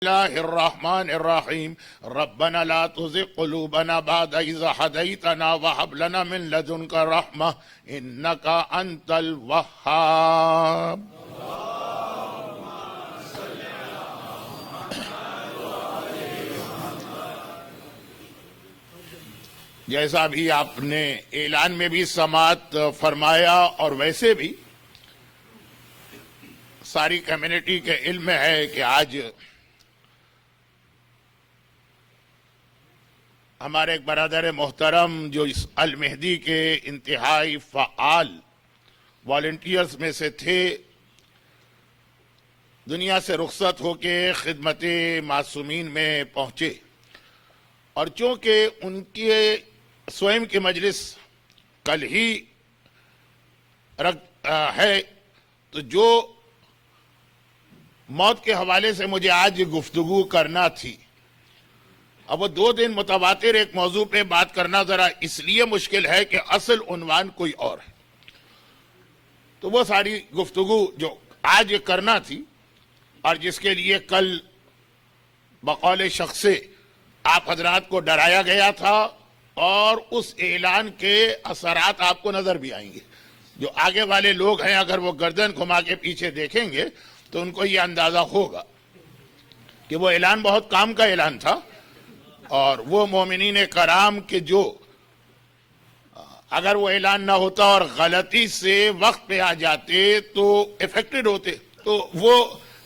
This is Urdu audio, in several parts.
الله الرحمن الرحيم ربنا لا تزغ قلوبنا بعد إذ هديتنا وهب لنا من لدنك رحمة إنك أنت الوهاب. جیسا بھی آپ نے اعلان میں بھی سماعت فرمایا اور ویسے بھی ساری کمیونٹی کے علم میں ہے کہ آج ہمارے ایک برادر محترم جو اس المہدی کے انتہائی فعال والنٹیئرز میں سے تھے، دنیا سے رخصت ہو کے خدمت معصومین میں پہنچے، اور چونکہ ان کی سوئم کی مجلس کل ہی ہے، تو جو موت کے حوالے سے مجھے آج گفتگو کرنا تھی، اب وہ 2 دن متواتر ایک موضوع پہ بات کرنا ذرا اس لیے مشکل ہے کہ اصل عنوان کوئی اور ہے، تو وہ ساری گفتگو جو آج کرنا تھی اور جس کے لیے کل بقول شخص آپ حضرات کو ڈرایا گیا تھا، اور اس اعلان کے اثرات آپ کو نظر بھی آئیں گے. جو آگے والے لوگ ہیں اگر وہ گردن گھما کے پیچھے دیکھیں گے تو ان کو یہ اندازہ ہوگا کہ وہ اعلان بہت کام کا اعلان تھا، اور وہ مومنین کرام کے جو اگر وہ اعلان نہ ہوتا اور غلطی سے وقت پہ آ جاتے تو افیکٹڈ ہوتے، تو وہ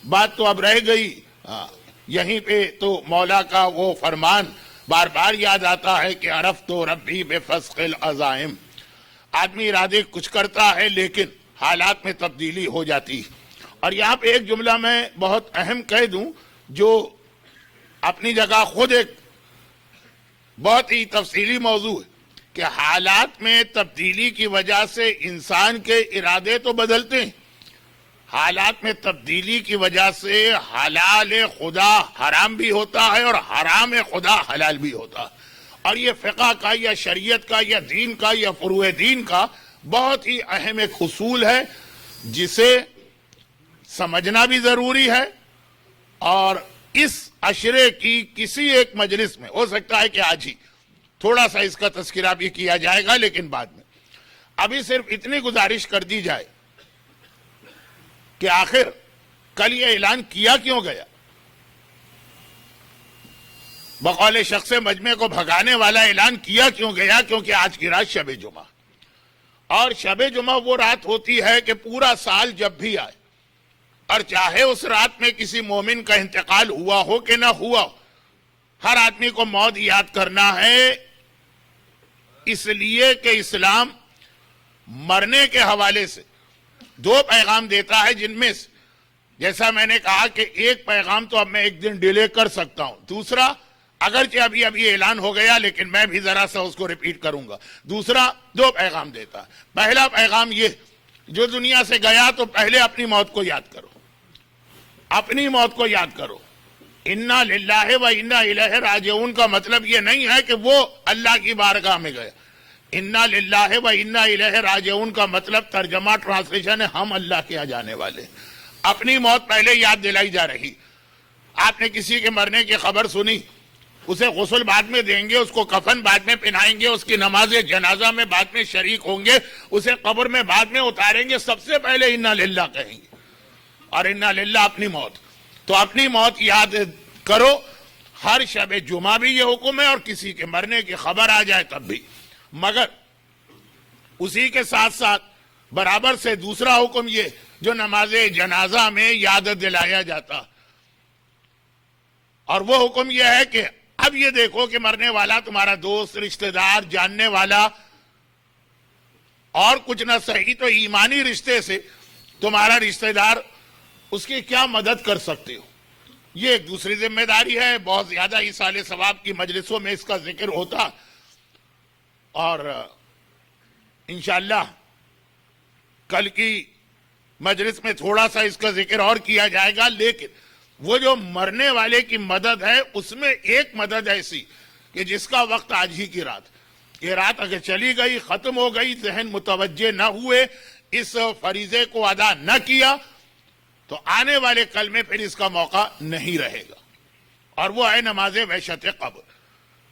بات تو اب رہ گئی. یہیں پہ تو مولا کا وہ فرمان بار بار یاد آتا ہے کہ عرفت ربی بفسق العزائم. آدمی ارادے کچھ کرتا ہے لیکن حالات میں تبدیلی ہو جاتی. اور یہاں پہ ایک جملہ میں بہت اہم کہہ دوں جو اپنی جگہ خود ایک بہت ہی تفصیلی موضوع ہے کہ حالات میں تبدیلی کی وجہ سے انسان کے ارادے تو بدلتے ہیں، حالات میں تبدیلی کی وجہ سے حلال خدا حرام بھی ہوتا ہے اور حرام خدا حلال بھی ہوتا ہے. اور یہ فقہ کا یا شریعت کا یا دین کا یا فروع دین کا بہت ہی اہم ایک اصول ہے جسے سمجھنا بھی ضروری ہے. اور اس عشرے کی کسی ایک مجلس میں ہو سکتا ہے کہ آج ہی تھوڑا سا اس کا تذکرہ بھی کیا جائے گا، لیکن بعد میں ابھی صرف اتنی گزارش کر دی جائے کہ آخر کل یہ اعلان کیا کیوں گیا. بقول شخص مجمع کو بھگانے والا اعلان کیا کیوں گیا؟ کیونکہ آج کی رات شب جمعہ، اور شب جمعہ وہ رات ہوتی ہے کہ پورا سال جب بھی آئے اور چاہے اس رات میں کسی مومن کا انتقال ہوا ہو کہ نہ ہوا ہو، ہر آدمی کو موت یاد کرنا ہے، اس لیے کہ اسلام مرنے کے حوالے سے 2 پیغام دیتا ہے، جن میں سے جیسا میں نے کہا کہ ایک پیغام تو اب میں ایک دن ڈیلے کر سکتا ہوں، دوسرا اگرچہ ابھی اعلان ہو گیا لیکن میں بھی ذرا سا اس کو ریپیٹ کروں گا. دوسرا 2 پیغام دیتا ہے. پہلا پیغام یہ، جو دنیا سے گیا تو پہلے اپنی موت کو یاد کرو، اپنی موت کو یاد کرو. انا للہ و انا الیہ راجعون کا مطلب یہ نہیں ہے کہ وہ اللہ کی بارگاہ میں گیا. انا للہ و انا الیہ راجعون کا مطلب ترجمہ ٹرانسلیشن ہے، ہم اللہ کے یہاں جانے والے. اپنی موت پہلے یاد دلائی جا رہی. آپ نے کسی کے مرنے کی خبر سنی، اسے غسل بعد میں دیں گے، اس کو کفن بعد میں پہنائیں گے، اس کی نماز جنازہ میں بعد میں شریک ہوں گے، اسے قبر میں بعد میں اتاریں گے، سب سے پہلے انا للہ کہیں گے. اور انا للہ اپنی موت، تو اپنی موت یاد کرو. ہر شب جمعہ بھی یہ حکم ہے اور کسی کے مرنے کی خبر آ جائے تب بھی. مگر اسی کے ساتھ ساتھ برابر سے دوسرا حکم یہ جو نماز جنازہ میں یاد دلایا جاتا، اور وہ حکم یہ ہے کہ اب یہ دیکھو کہ مرنے والا تمہارا دوست، رشتہ دار، جاننے والا، اور کچھ نہ صحیح تو ایمانی رشتے سے تمہارا رشتہ دار، اس کی کیا مدد کر سکتے ہو. یہ ایک دوسری ذمہ داری ہے. بہت زیادہ ایصال ثواب کی مجلسوں میں اس کا ذکر ہوتا، اور انشاءاللہ کل کی مجلس میں تھوڑا سا اس کا ذکر اور کیا جائے گا. لیکن وہ جو مرنے والے کی مدد ہے اس میں ایک مدد ایسی کہ جس کا وقت آج ہی کی رات، یہ رات اگر چلی گئی، ختم ہو گئی، ذہن متوجہ نہ ہوئے، اس فریضے کو ادا نہ کیا تو آنے والے کل میں پھر اس کا موقع نہیں رہے گا. اور وہ ہے نماز وحشت قبر.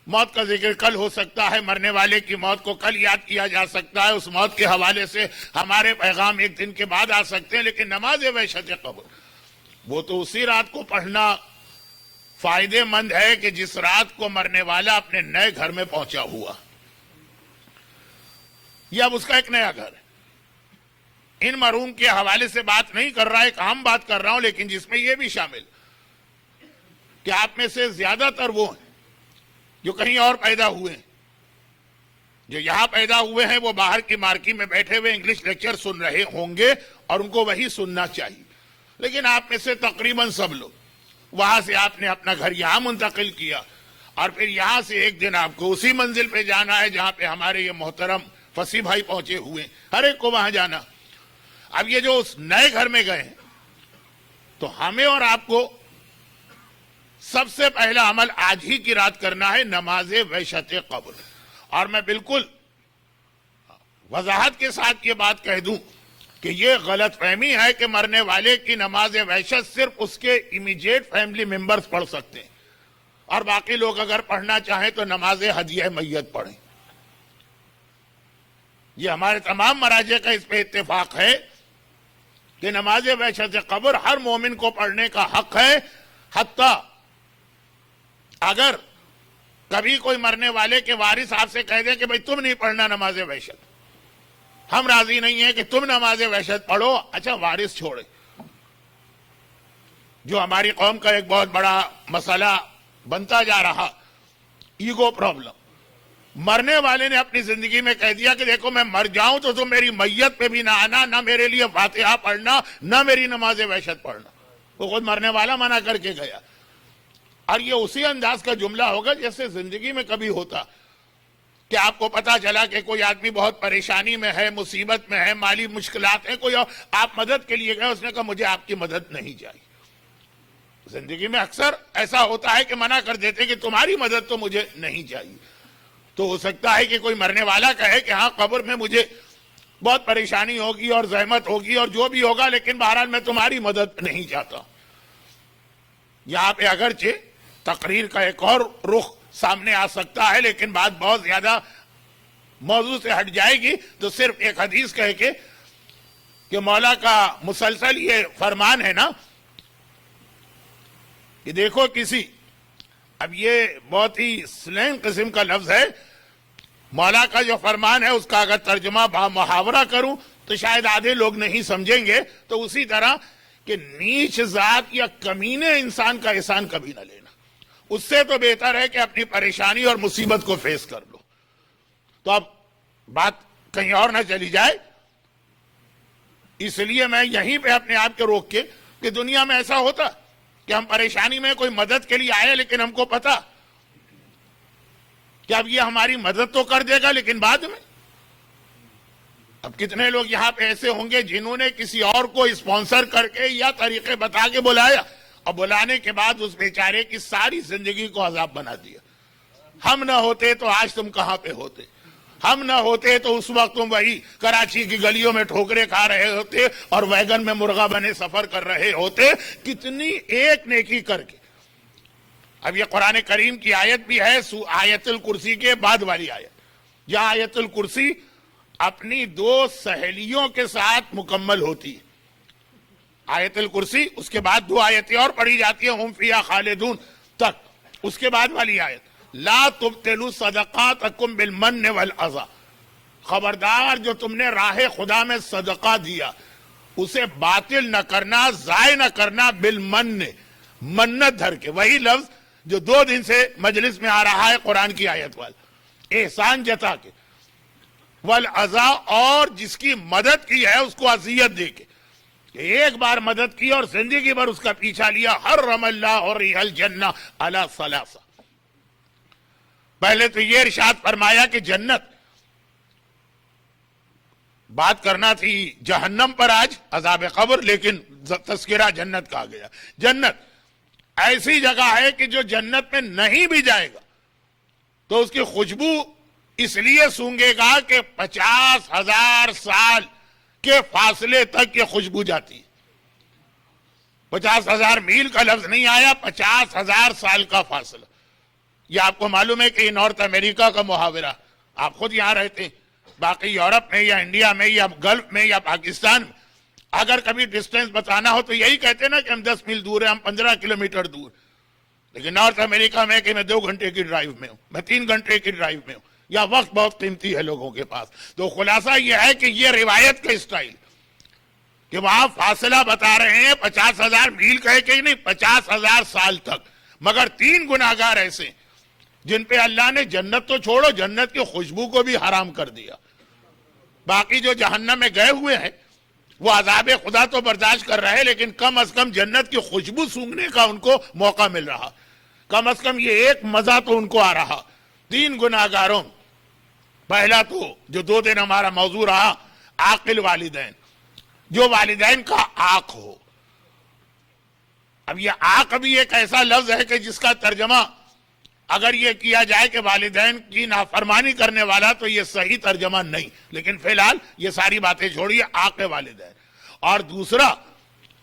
موت کا ذکر کل ہو سکتا ہے, مرنے والے کی موت کو کل یاد کیا جا سکتا ہے, اس موت کے حوالے سے ہمارے پیغام ایک دن کے بعد آ سکتے ہیں, لیکن نماز وحشت قبر وہ تو اسی رات کو پڑھنا فائدے مند ہے کہ جس رات کو مرنے والا اپنے نئے گھر میں پہنچا ہوا, یا اب اس کا ایک نیا گھر ہے. ان مرحوم کے حوالے سے بات نہیں کر رہا, ایک عام بات کر رہا ہوں, لیکن جس میں یہ بھی شامل کہ آپ میں سے زیادہ تر وہ ہیں جو کہیں اور پیدا ہوئے ہیں. جو یہاں پیدا ہوئے ہیں وہ باہر کی مارکی میں بیٹھے ہوئے انگلش لیکچر سن رہے ہوں گے اور ان کو وہی سننا چاہیے, لیکن آپ میں سے تقریباً سب لوگ وہاں سے آپ نے اپنا گھر یہاں منتقل کیا, اور پھر یہاں سے ایک دن آپ کو اسی منزل پہ جانا ہے جہاں پہ ہمارے یہ محترم فصیح بھائی پہنچے ہوئے ہیں, ہر ایک کو وہاں جانا. اب یہ جو اس نئے گھر میں گئے ہیں تو ہمیں اور آپ کو سب سے پہلا عمل آج ہی کی رات کرنا ہے نماز وحشت قبر. اور میں بالکل وضاحت کے ساتھ یہ بات کہہ دوں کہ یہ غلط فہمی ہے کہ مرنے والے کی نماز وحشت صرف اس کے امیجیٹ فیملی ممبرز پڑھ سکتے ہیں, اور باقی لوگ اگر پڑھنا چاہیں تو نماز ہدیہ میت پڑھیں. یہ ہمارے تمام مراجع کا اس پہ اتفاق ہے کہ نماز وحشت قبر ہر مومن کو پڑھنے کا حق ہے, حتیٰ اگر کبھی کوئی مرنے والے کے وارث آپ سے کہہ دے کہ بھئی تم نہیں پڑھنا نماز وحشت, ہم راضی نہیں ہیں کہ تم نماز وحشت پڑھو, اچھا وارث چھوڑے. جو ہماری قوم کا ایک بہت بڑا مسئلہ بنتا جا رہا, ایگو پرابلم. مرنے والے نے اپنی زندگی میں کہہ دیا کہ دیکھو میں مر جاؤں تو تم میری میت پہ بھی نہ آنا, نہ میرے لیے فاتحہ پڑھنا, نہ میری نماز وحشت پڑھنا. وہ خود مرنے والا منع کر کے گیا. اور یہ اسی انداز کا جملہ ہوگا جیسے زندگی میں کبھی ہوتا کہ آپ کو پتا چلا کہ کوئی آدمی بہت پریشانی میں ہے, مصیبت میں ہے, مالی مشکلات ہیں, کوئی آپ مدد کے لیے گئے, اس نے کہا مجھے آپ کی مدد نہیں چاہیے. زندگی میں اکثر ایسا ہوتا ہے کہ منع کر دیتے کہ تمہاری مدد تو مجھے نہیں چاہیے. تو ہو سکتا ہے کہ کوئی مرنے والا کہے کہ ہاں قبر میں مجھے بہت پریشانی ہوگی اور زحمت ہوگی اور جو بھی ہوگا, لیکن بہرحال میں تمہاری مدد نہیں چاہتا. یہاں پہ اگرچہ تقریر کا ایک اور رخ سامنے آ سکتا ہے, لیکن بات بہت زیادہ موضوع سے ہٹ جائے گی, تو صرف ایک حدیث کہہ کے کہ مولا کا مسلسل یہ فرمان ہے نا کہ دیکھو کسی, اب یہ بہت ہی سلینگ قسم کا لفظ ہے, مولا کا جو فرمان ہے اس کا اگر ترجمہ با محاورہ کروں تو شاید آدھے لوگ نہیں سمجھیں گے. تو اسی طرح کہ نیچ ذات یا کمینے انسان کا احسان کبھی نہ لینا, اس سے تو بہتر ہے کہ اپنی پریشانی اور مصیبت کو فیس کر لو. تو اب بات کہیں اور نہ چلی جائے, اس لیے میں یہیں پہ اپنے آپ کو روک کے کہ دنیا میں ایسا ہوتا کہ ہم پریشانی میں کوئی مدد کے لیے آئے, لیکن ہم کو پتا کہ اب یہ ہماری مدد تو کر دے گا, لیکن بعد میں اب کتنے لوگ یہاں پہ ایسے ہوں گے جنہوں نے کسی اور کو اسپانسر کر کے یا طریقے بتا کے بلایا, اور بلانے کے بعد اس بیچارے کی ساری زندگی کو عذاب بنا دیا. ہم نہ ہوتے تو آج تم کہاں پہ ہوتے, ہم نہ ہوتے تو اس وقت تم وہی کراچی کی گلیوں میں ٹھوکرے کھا رہے ہوتے اور ویگن میں مرغا بنے سفر کر رہے ہوتے. کتنی ایک نیکی کر کے. اب یہ قرآن کریم کی آیت بھی ہے, آیت الکرسی کے بعد والی آیت, جہاں آیت الکرسی اپنی دو سہیلیوں کے ساتھ مکمل ہوتی ہے. آیت الکرسی, اس کے بعد دو آیتیں اور پڑھی جاتی ہیں, ہم فیہا خالدون تک. اس کے بعد والی آیت لا تبطلوا صدقاتکم بالمن والعذا, خبردار جو تم نے راہ خدا میں صدقہ دیا اسے باطل نہ کرنا, ضائع نہ کرنا, بالمن, منت دھر کے. وہی لفظ جو 2 دن سے مجلس میں آ رہا ہے قرآن کی آیت والا, احسان جتا کے, والعذا, اور جس کی مدد کی ہے اس کو اذیت دے کے. ایک بار مدد کی اور زندگی بھر اس کا پیچھا لیا. حرم اللہ ریح الجنہ علی ثلاثہ. پہلے تو یہ ارشاد فرمایا کہ جنت, بات کرنا تھی جہنم پر آج, عذاب قبر, لیکن تذکرہ جنت کا آ گیا. جنت ایسی جگہ ہے کہ جو جنت میں نہیں بھی جائے گا تو اس کی خوشبو اس لیے سونگے گا کہ 50,000 سال کے فاصلے تک یہ خوشبو جاتی ہے. 50,000 میل کا لفظ نہیں آیا، 50,000 سال کا فاصلہ. یہ آپ کو معلوم ہے کہ یہ نارتھ امریکہ کا محاورہ، آپ خود یہاں رہتے ہیں، باقی یورپ میں یا انڈیا میں یا گلف میں یا پاکستان میں اگر کبھی ڈسٹینس بتانا ہو تو یہی کہتے ہیں نا کہ ہم 10 میل دور ہیں، ہم 15 کلومیٹر دور. لیکن نارتھ امریکہ میں کہ میں 2 گھنٹے کی ڈرائیو میں ہوں، میں 3 گھنٹے کی ڈرائیو میں ہوں، یا وقت بہت قیمتی ہے لوگوں کے پاس. تو خلاصہ یہ ہے کہ یہ روایت کا اسٹائل کہ وہاں فاصلہ بتا رہے ہیں 50,000 میل کہے کہ نہیں، 50,000 سال تک. مگر 3 گناہگار ایسے جن پہ اللہ نے جنت تو چھوڑو، جنت کی خوشبو کو بھی حرام کر دیا. باقی جو جہنم میں گئے ہوئے ہیں وہ عذاب خدا تو برداشت کر رہے، لیکن کم از کم جنت کی خوشبو سونگھنے کا ان کو موقع مل رہا، کم از کم یہ ایک مزہ تو ان کو آ رہا. 3 گناہگاروں، پہلا تو جو 2 دن ہمارا موضوع رہا، عاقل والدین، جو والدین کا آق ہو. اب یہ آق بھی ایک ایسا لفظ ہے کہ جس کا ترجمہ اگر یہ کیا جائے کہ والدین کی نافرمانی کرنے والا تو یہ صحیح ترجمہ نہیں، لیکن فی الحال یہ ساری باتیں چھوڑیے، آق والدین. اور دوسرا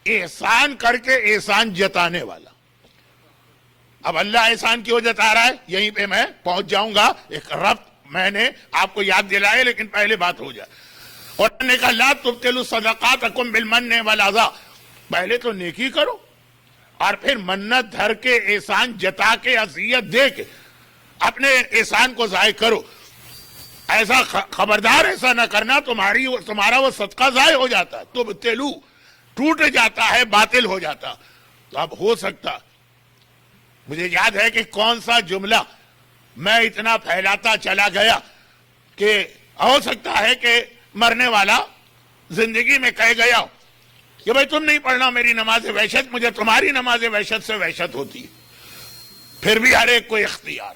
احسان کر کے احسان جتانے والا. اب اللہ احسان کیوں جتا رہا ہے، یہیں پہ میں پہنچ جاؤں گا. ایک ربط میں نے آپ کو یاد دلائے لیکن پہلے بات ہو جائے. اور نے کہا لا تبطلوا صدقاتکم بالمن والعذا، پہلے تو نیکی کرو اور پھر منت دھر کے احسان جتا کے عذیت دے کے اپنے احسان کو ضائع کرو. ایسا خبردار ایسا نہ کرنا، تمہارا وہ صدقہ ضائع ہو جاتا ہے، تبطلوا ٹوٹ جاتا ہے، باطل ہو جاتا. تو اب ہو سکتا، مجھے یاد ہے کہ کون سا جملہ میں اتنا پھیلاتا چلا گیا کہ ہو سکتا ہے کہ مرنے والا زندگی میں کہہ گیا کہ بھائی تم نہیں پڑھنا میری نماز وحشت، مجھے تمہاری نماز وحشت سے وحشت ہوتی ہے. پھر بھی ہر ایک کو اختیار،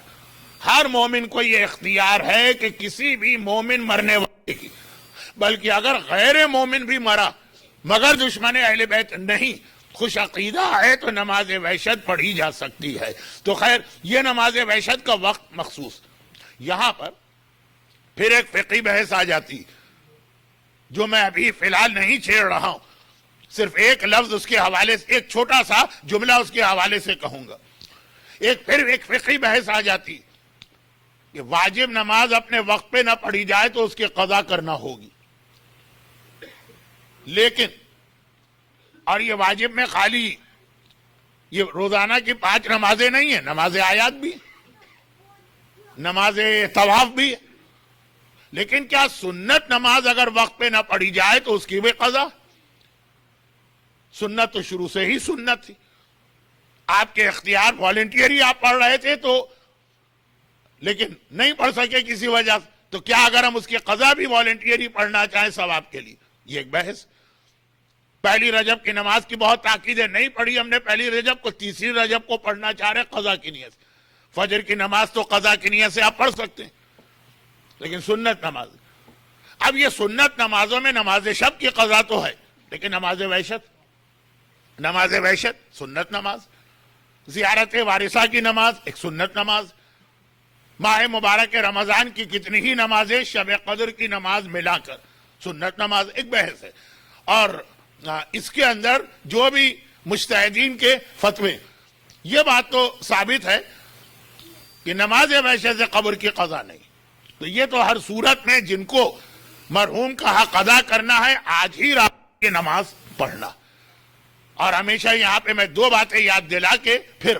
ہر مومن کو یہ اختیار ہے کہ کسی بھی مومن مرنے والے کی، بلکہ اگر غیر مومن بھی مرا مگر دشمن اہل بیت نہیں، خوش عقیدہ ہے تو نماز وحشت پڑھی جا سکتی ہے. تو خیر یہ نماز وحشت کا وقت مخصوص. یہاں پر پھر ایک فقہی بحث آ جاتی جو میں ابھی فی الحال نہیں چھیڑ رہا ہوں، صرف ایک لفظ اس کے حوالے سے، ایک چھوٹا سا جملہ اس کے حوالے سے کہوں گا. پھر ایک فقہی بحث آ جاتی کہ واجب نماز اپنے وقت پہ نہ پڑھی جائے تو اس کی قضا کرنا ہوگی. لیکن اور یہ واجب میں خالی یہ روزانہ کی 5 نمازیں نہیں ہیں، نماز آیات بھی، نماز طواف بھی ہے. لیکن کیا سنت نماز اگر وقت پہ نہ پڑھی جائے تو اس کی بھی قضا؟ سنت تو شروع سے ہی سنت تھی، آپ کے اختیار والنٹیئر آپ پڑھ رہے تھے تو، لیکن نہیں پڑھ سکے کسی وجہ سے، تو کیا اگر ہم اس کی قضا بھی والنٹیئر پڑھنا چاہیں ثواب کے لیے؟ یہ ایک بحث. پہلی رجب کی نماز کی بہت تاکید ہے، نہیں پڑھی ہم نے پہلی رجب کو، تیسری رجب کو پڑھنا چاہ رہے قضا کی نیت سے. فجر کی نماز تو قضا کی نیت سے آپ پڑھ سکتے ہیں، لیکن سنت نماز، اب یہ سنت نمازوں میں نماز شب کی قضا تو ہے، لیکن نماز وحشت سنت نماز، زیارت وارثہ کی نماز ایک سنت نماز، ماہ مبارک رمضان کی کتنی ہی نمازیں، شب قدر کی نماز ملا کر سنت نماز، ایک بحث ہے. اور اس کے اندر جو بھی مجتہدین کے فتوے، یہ بات تو ثابت ہے کہ نماز وحشت سے قبر کی قضا نہیں. تو یہ تو ہر صورت میں جن کو مرحوم کا حق ادا کرنا ہے، آج ہی رات کی نماز پڑھنا. اور ہمیشہ یہاں پہ میں 2 باتیں یاد دلا کے پھر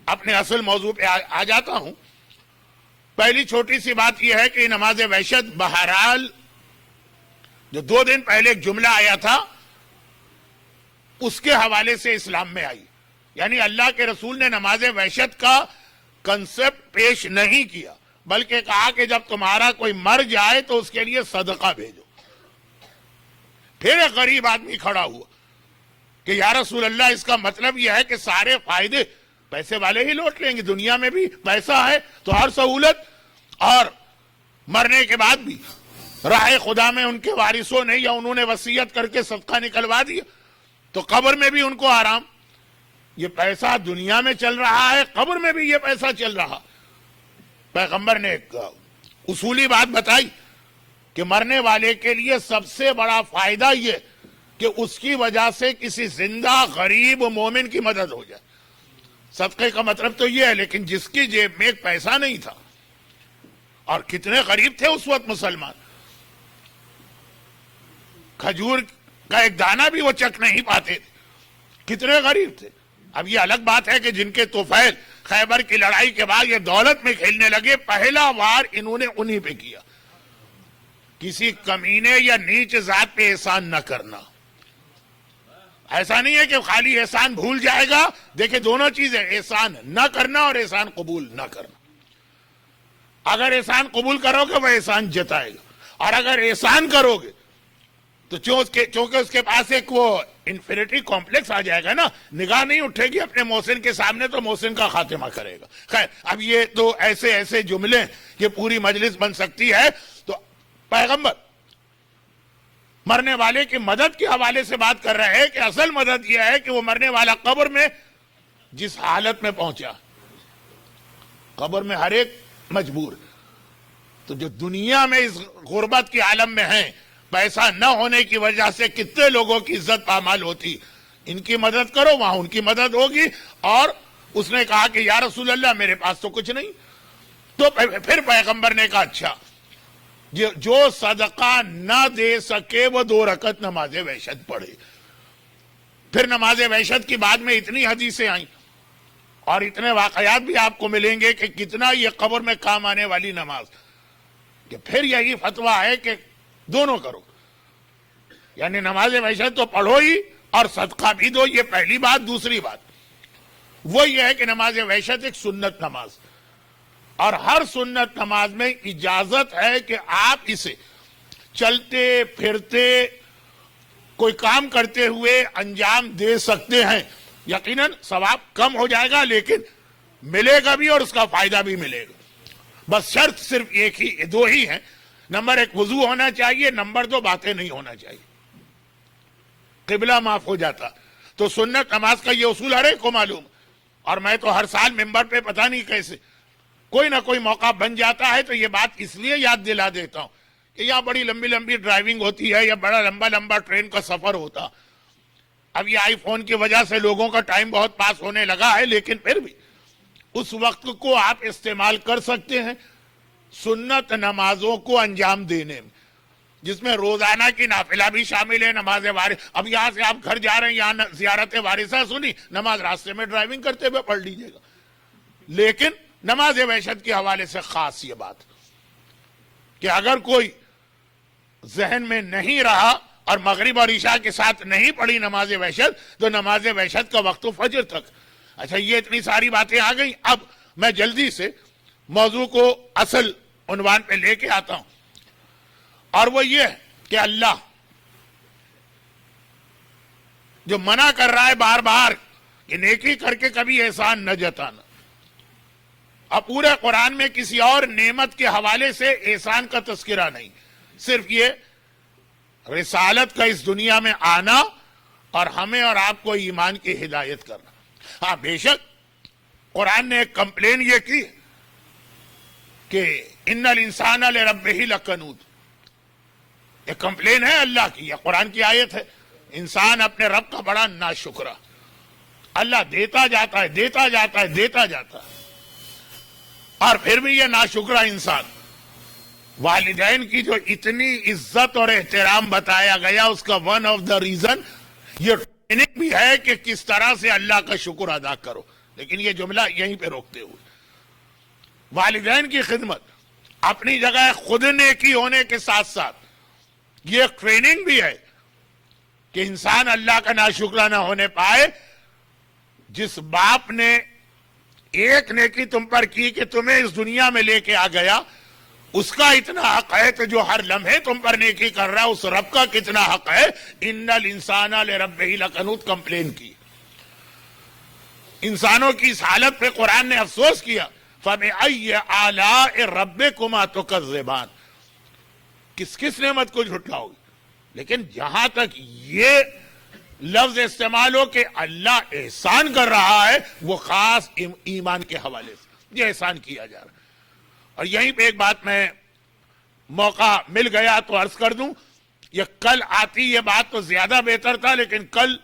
اپنے اصل موضوع پہ آ جاتا ہوں. پہلی چھوٹی سی بات یہ ہے کہ نماز وحشت بہرحال جو 2 دن پہلے ایک جملہ آیا تھا اس کے حوالے سے اسلام میں آئی. یعنی اللہ کے رسول نے نماز وحشت کا کنسپٹ پیش نہیں کیا، بلکہ کہا کہ جب تمہارا کوئی مر جائے تو اس کے لیے صدقہ بھیجو. پھر ایک غریب آدمی کھڑا ہوا کہ یا رسول اللہ اس کا مطلب یہ ہے کہ سارے فائدے پیسے والے ہی لوٹ لیں گے، دنیا میں بھی پیسہ ہے تو ہر سہولت، اور مرنے کے بعد بھی راہ خدا میں ان کے وارثوں نے یا انہوں نے وصیت کر کے صدقہ نکلوا دیا تو قبر میں بھی ان کو آرام. یہ پیسہ دنیا میں چل رہا ہے، قبر میں بھی یہ پیسہ چل رہا. پیغمبر نے ایک اصولی بات بتائی کہ مرنے والے کے لیے سب سے بڑا فائدہ یہ کہ اس کی وجہ سے کسی زندہ غریب مومن کی مدد ہو جائے. صدقے کا مطلب تو یہ ہے، لیکن جس کی جیب میں ایک پیسہ نہیں تھا، اور کتنے غریب تھے اس وقت مسلمان، کھجور کا ایک دانہ بھی وہ چک نہیں پاتے تھے، کتنے غریب تھے. اب یہ الگ بات ہے کہ جن کے طفیل خیبر کی لڑائی کے بعد یہ دولت میں کھیلنے لگے، پہلا وار انہوں نے انہی پہ کیا. کسی کمینے یا نیچ ذات پہ احسان نہ کرنا. ایسا نہیں ہے کہ خالی احسان بھول جائے گا. دیکھیں دونوں چیزیں، احسان نہ کرنا اور احسان قبول نہ کرنا. اگر احسان قبول کرو گے وہ احسان جتائے گا، اور اگر احسان کرو گے تو چونکہ اس کے پاس ایک وہ انفینٹی کمپلیکس آ جائے گا نا، نگاہ نہیں اٹھے گی اپنے محسن کے سامنے تو محسن کا خاتمہ کرے گا. خیر، اب یہ تو ایسے جملے یہ پوری مجلس بن سکتی ہے. تو پیغمبر مرنے والے کی مدد کے حوالے سے بات کر رہے ہیں کہ اصل مدد یہ ہے کہ وہ مرنے والا قبر میں جس حالت میں پہنچا، قبر میں ہر ایک مجبور. تو جو دنیا میں اس غربت کے عالم میں ہیں، پیسہ نہ ہونے کی وجہ سے کتنے لوگوں کی عزت پامال ہوتی، ان کی مدد کرو، وہاں ان کی مدد ہوگی. اور اس نے کہا کہ یا رسول اللہ میرے پاس تو کچھ نہیں. تو پھر پیغمبر نے کہا اچھا جو صدقہ نہ دے سکے وہ 2 رکعت نماز وحشت پڑھے. پھر نماز وحشت کی بعد میں اتنی حدیثیں آئیں اور اتنے واقعات بھی آپ کو ملیں گے کہ کتنا یہ قبر میں کام آنے والی نماز، کہ پھر یہی فتویٰ ہے کہ دونوں کرو. یعنی نماز وحشت تو پڑھو ہی اور صدقہ بھی دو. یہ پہلی بات. دوسری بات وہ یہ ہے کہ نماز وحشت ایک سنت نماز، اور ہر سنت نماز میں اجازت ہے کہ آپ اسے چلتے پھرتے کوئی کام کرتے ہوئے انجام دے سکتے ہیں. یقیناً ثواب کم ہو جائے گا لیکن ملے گا بھی اور اس کا فائدہ بھی ملے گا. بس شرط صرف دو ہی ہیں. نمبر 1 وضو ہونا چاہیے، نمبر 2 باتیں نہیں ہونا چاہیے. قبلہ معاف ہو جاتا. تو سنت نماز کا یہ اصول ہر ایک کو معلوم، اور میں تو ہر سال ممبر پہ پتہ نہیں کیسے کوئی نہ کوئی موقع بن جاتا ہے تو یہ بات اس لیے یاد دلا دیتا ہوں کہ یہاں بڑی لمبی لمبی ڈرائیونگ ہوتی ہے یا بڑا لمبا ٹرین کا سفر ہوتا. اب یہ آئی فون کی وجہ سے لوگوں کا ٹائم بہت پاس ہونے لگا ہے، لیکن پھر بھی اس وقت کو آپ استعمال کر سکتے ہیں سنت نمازوں کو انجام دینے میں، جس میں روزانہ کی نافلہ بھی شامل ہے. نماز وارث، اب یہاں سے آپ گھر جا رہے ہیں، یہاں زیارت وارثہ سنی، نماز راستے میں ڈرائیونگ کرتے ہوئے پڑھ لیجیے گا. لیکن نماز وحشت کے حوالے سے خاص یہ بات کہ اگر کوئی ذہن میں نہیں رہا اور مغرب اور عشاء کے ساتھ نہیں پڑھی نماز وحشت تو نماز وحشت کا وقت فجر تک. اچھا، یہ اتنی ساری باتیں آ گئیں. اب میں جلدی سے موضوع کو اصل عنوان پہ لے کے آتا ہوں، اور وہ یہ کہ اللہ جو منع کر رہا ہے بار بار کہ نیکی کر کے کبھی احسان نہ جتانا. اب پورے قرآن میں کسی اور نعمت کے حوالے سے احسان کا تذکرہ نہیں، صرف یہ رسالت کا اس دنیا میں آنا اور ہمیں اور آپ کو ایمان کی ہدایت کرنا. ہاں بے شک قرآن نے ایک کمپلین یہ کی کہ ان الانسان لربہ لکنود. یہ کمپلین ہے اللہ کی، یہ قرآن کی آیت ہے. انسان اپنے رب کا بڑا ناشکرا. اللہ دیتا جاتا ہے دیتا جاتا ہے دیتا جاتا ہے، اور پھر بھی یہ ناشکرا انسان. والدین کی جو اتنی عزت اور احترام بتایا گیا، اس کا ون آف دا ریزن یہ ٹریننگ بھی ہے کہ کس طرح سے اللہ کا شکر ادا کرو. لیکن یہ جملہ یہیں پہ روکتے ہوئے والدین کی خدمت اپنی جگہ خود نیکی ہونے کے ساتھ ساتھ یہ ایک ٹریننگ بھی ہے کہ انسان اللہ کا ناشکرہ نہ ہونے پائے. جس باپ نے ایک نیکی تم پر کی کہ تمہیں اس دنیا میں لے کے آ گیا، اس کا اتنا حق ہے کہ جو ہر لمحے تم پر نیکی کر رہا ہے اس رب کا کتنا حق ہے. ان الانسان لربہ لکنود کمپلین کی. انسانوں کی اس حالت پہ قرآن نے افسوس کیا. فَبِأَيِّ آلَاءِ رَبِّكُمَا تُكَذِّبَانِ. کس کس نعمت کو جھٹلاؤ گے. لیکن جہاں تک یہ لفظ استعمال ہو کہ اللہ احسان کر رہا ہے، وہ خاص ایمان کے حوالے سے یہ احسان کیا جا رہا ہے. اور یہیں پہ ایک بات میں موقع مل گیا تو عرض کر دوں. یہ کل آتی یہ بات تو زیادہ بہتر تھا، لیکن کل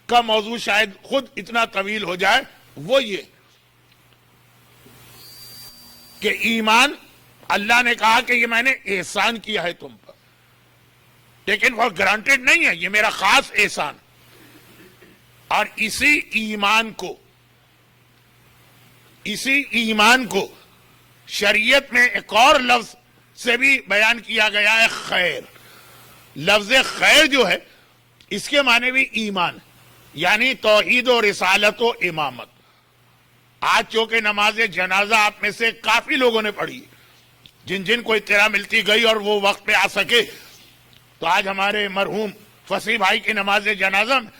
کا موضوع شاید خود اتنا طویل ہو جائے. وہ یہ کہ ایمان، اللہ نے کہا کہ یہ میں نے احسان کیا ہے تم پر، لیکن وہ گرانٹیڈ نہیں ہے، یہ میرا خاص احسان. اور اسی ایمان کو شریعت میں ایک اور لفظ سے بھی بیان کیا گیا ہے، خیر. لفظ خیر جو ہے اس کے معنی بھی ایمان، یعنی توحید و رسالت و امامت. آج چونکہ نماز جنازہ آپ میں سے کافی لوگوں نے پڑھی، جن کو اطلاع ملتی گئی اور وہ وقت پہ آ سکے، تو آج ہمارے مرحوم فصیح بھائی کی نماز جنازہ میں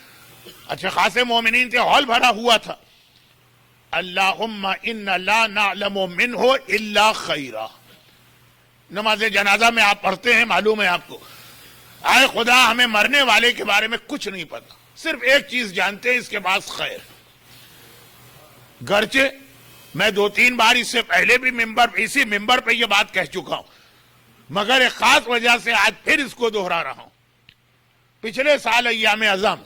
اچھے خاصے مومنین تھے، ہال بھرا ہوا تھا. اللہم ان لا نعلم منہ الا خیرا، نماز جنازہ میں آپ پڑھتے ہیں، معلوم ہے آپ کو، آئے خدا ہمیں مرنے والے کے بارے میں کچھ نہیں پتا، صرف ایک چیز جانتے ہیں، اس کے پاس خیر. گرچہ میں 2-3 بار اس سے پہلے بھی اسی ممبر پہ یہ بات کہہ چکا ہوں، مگر ایک خاص وجہ سے آج پھر اس کو دہرا رہا ہوں. پچھلے سال ایام اعظم،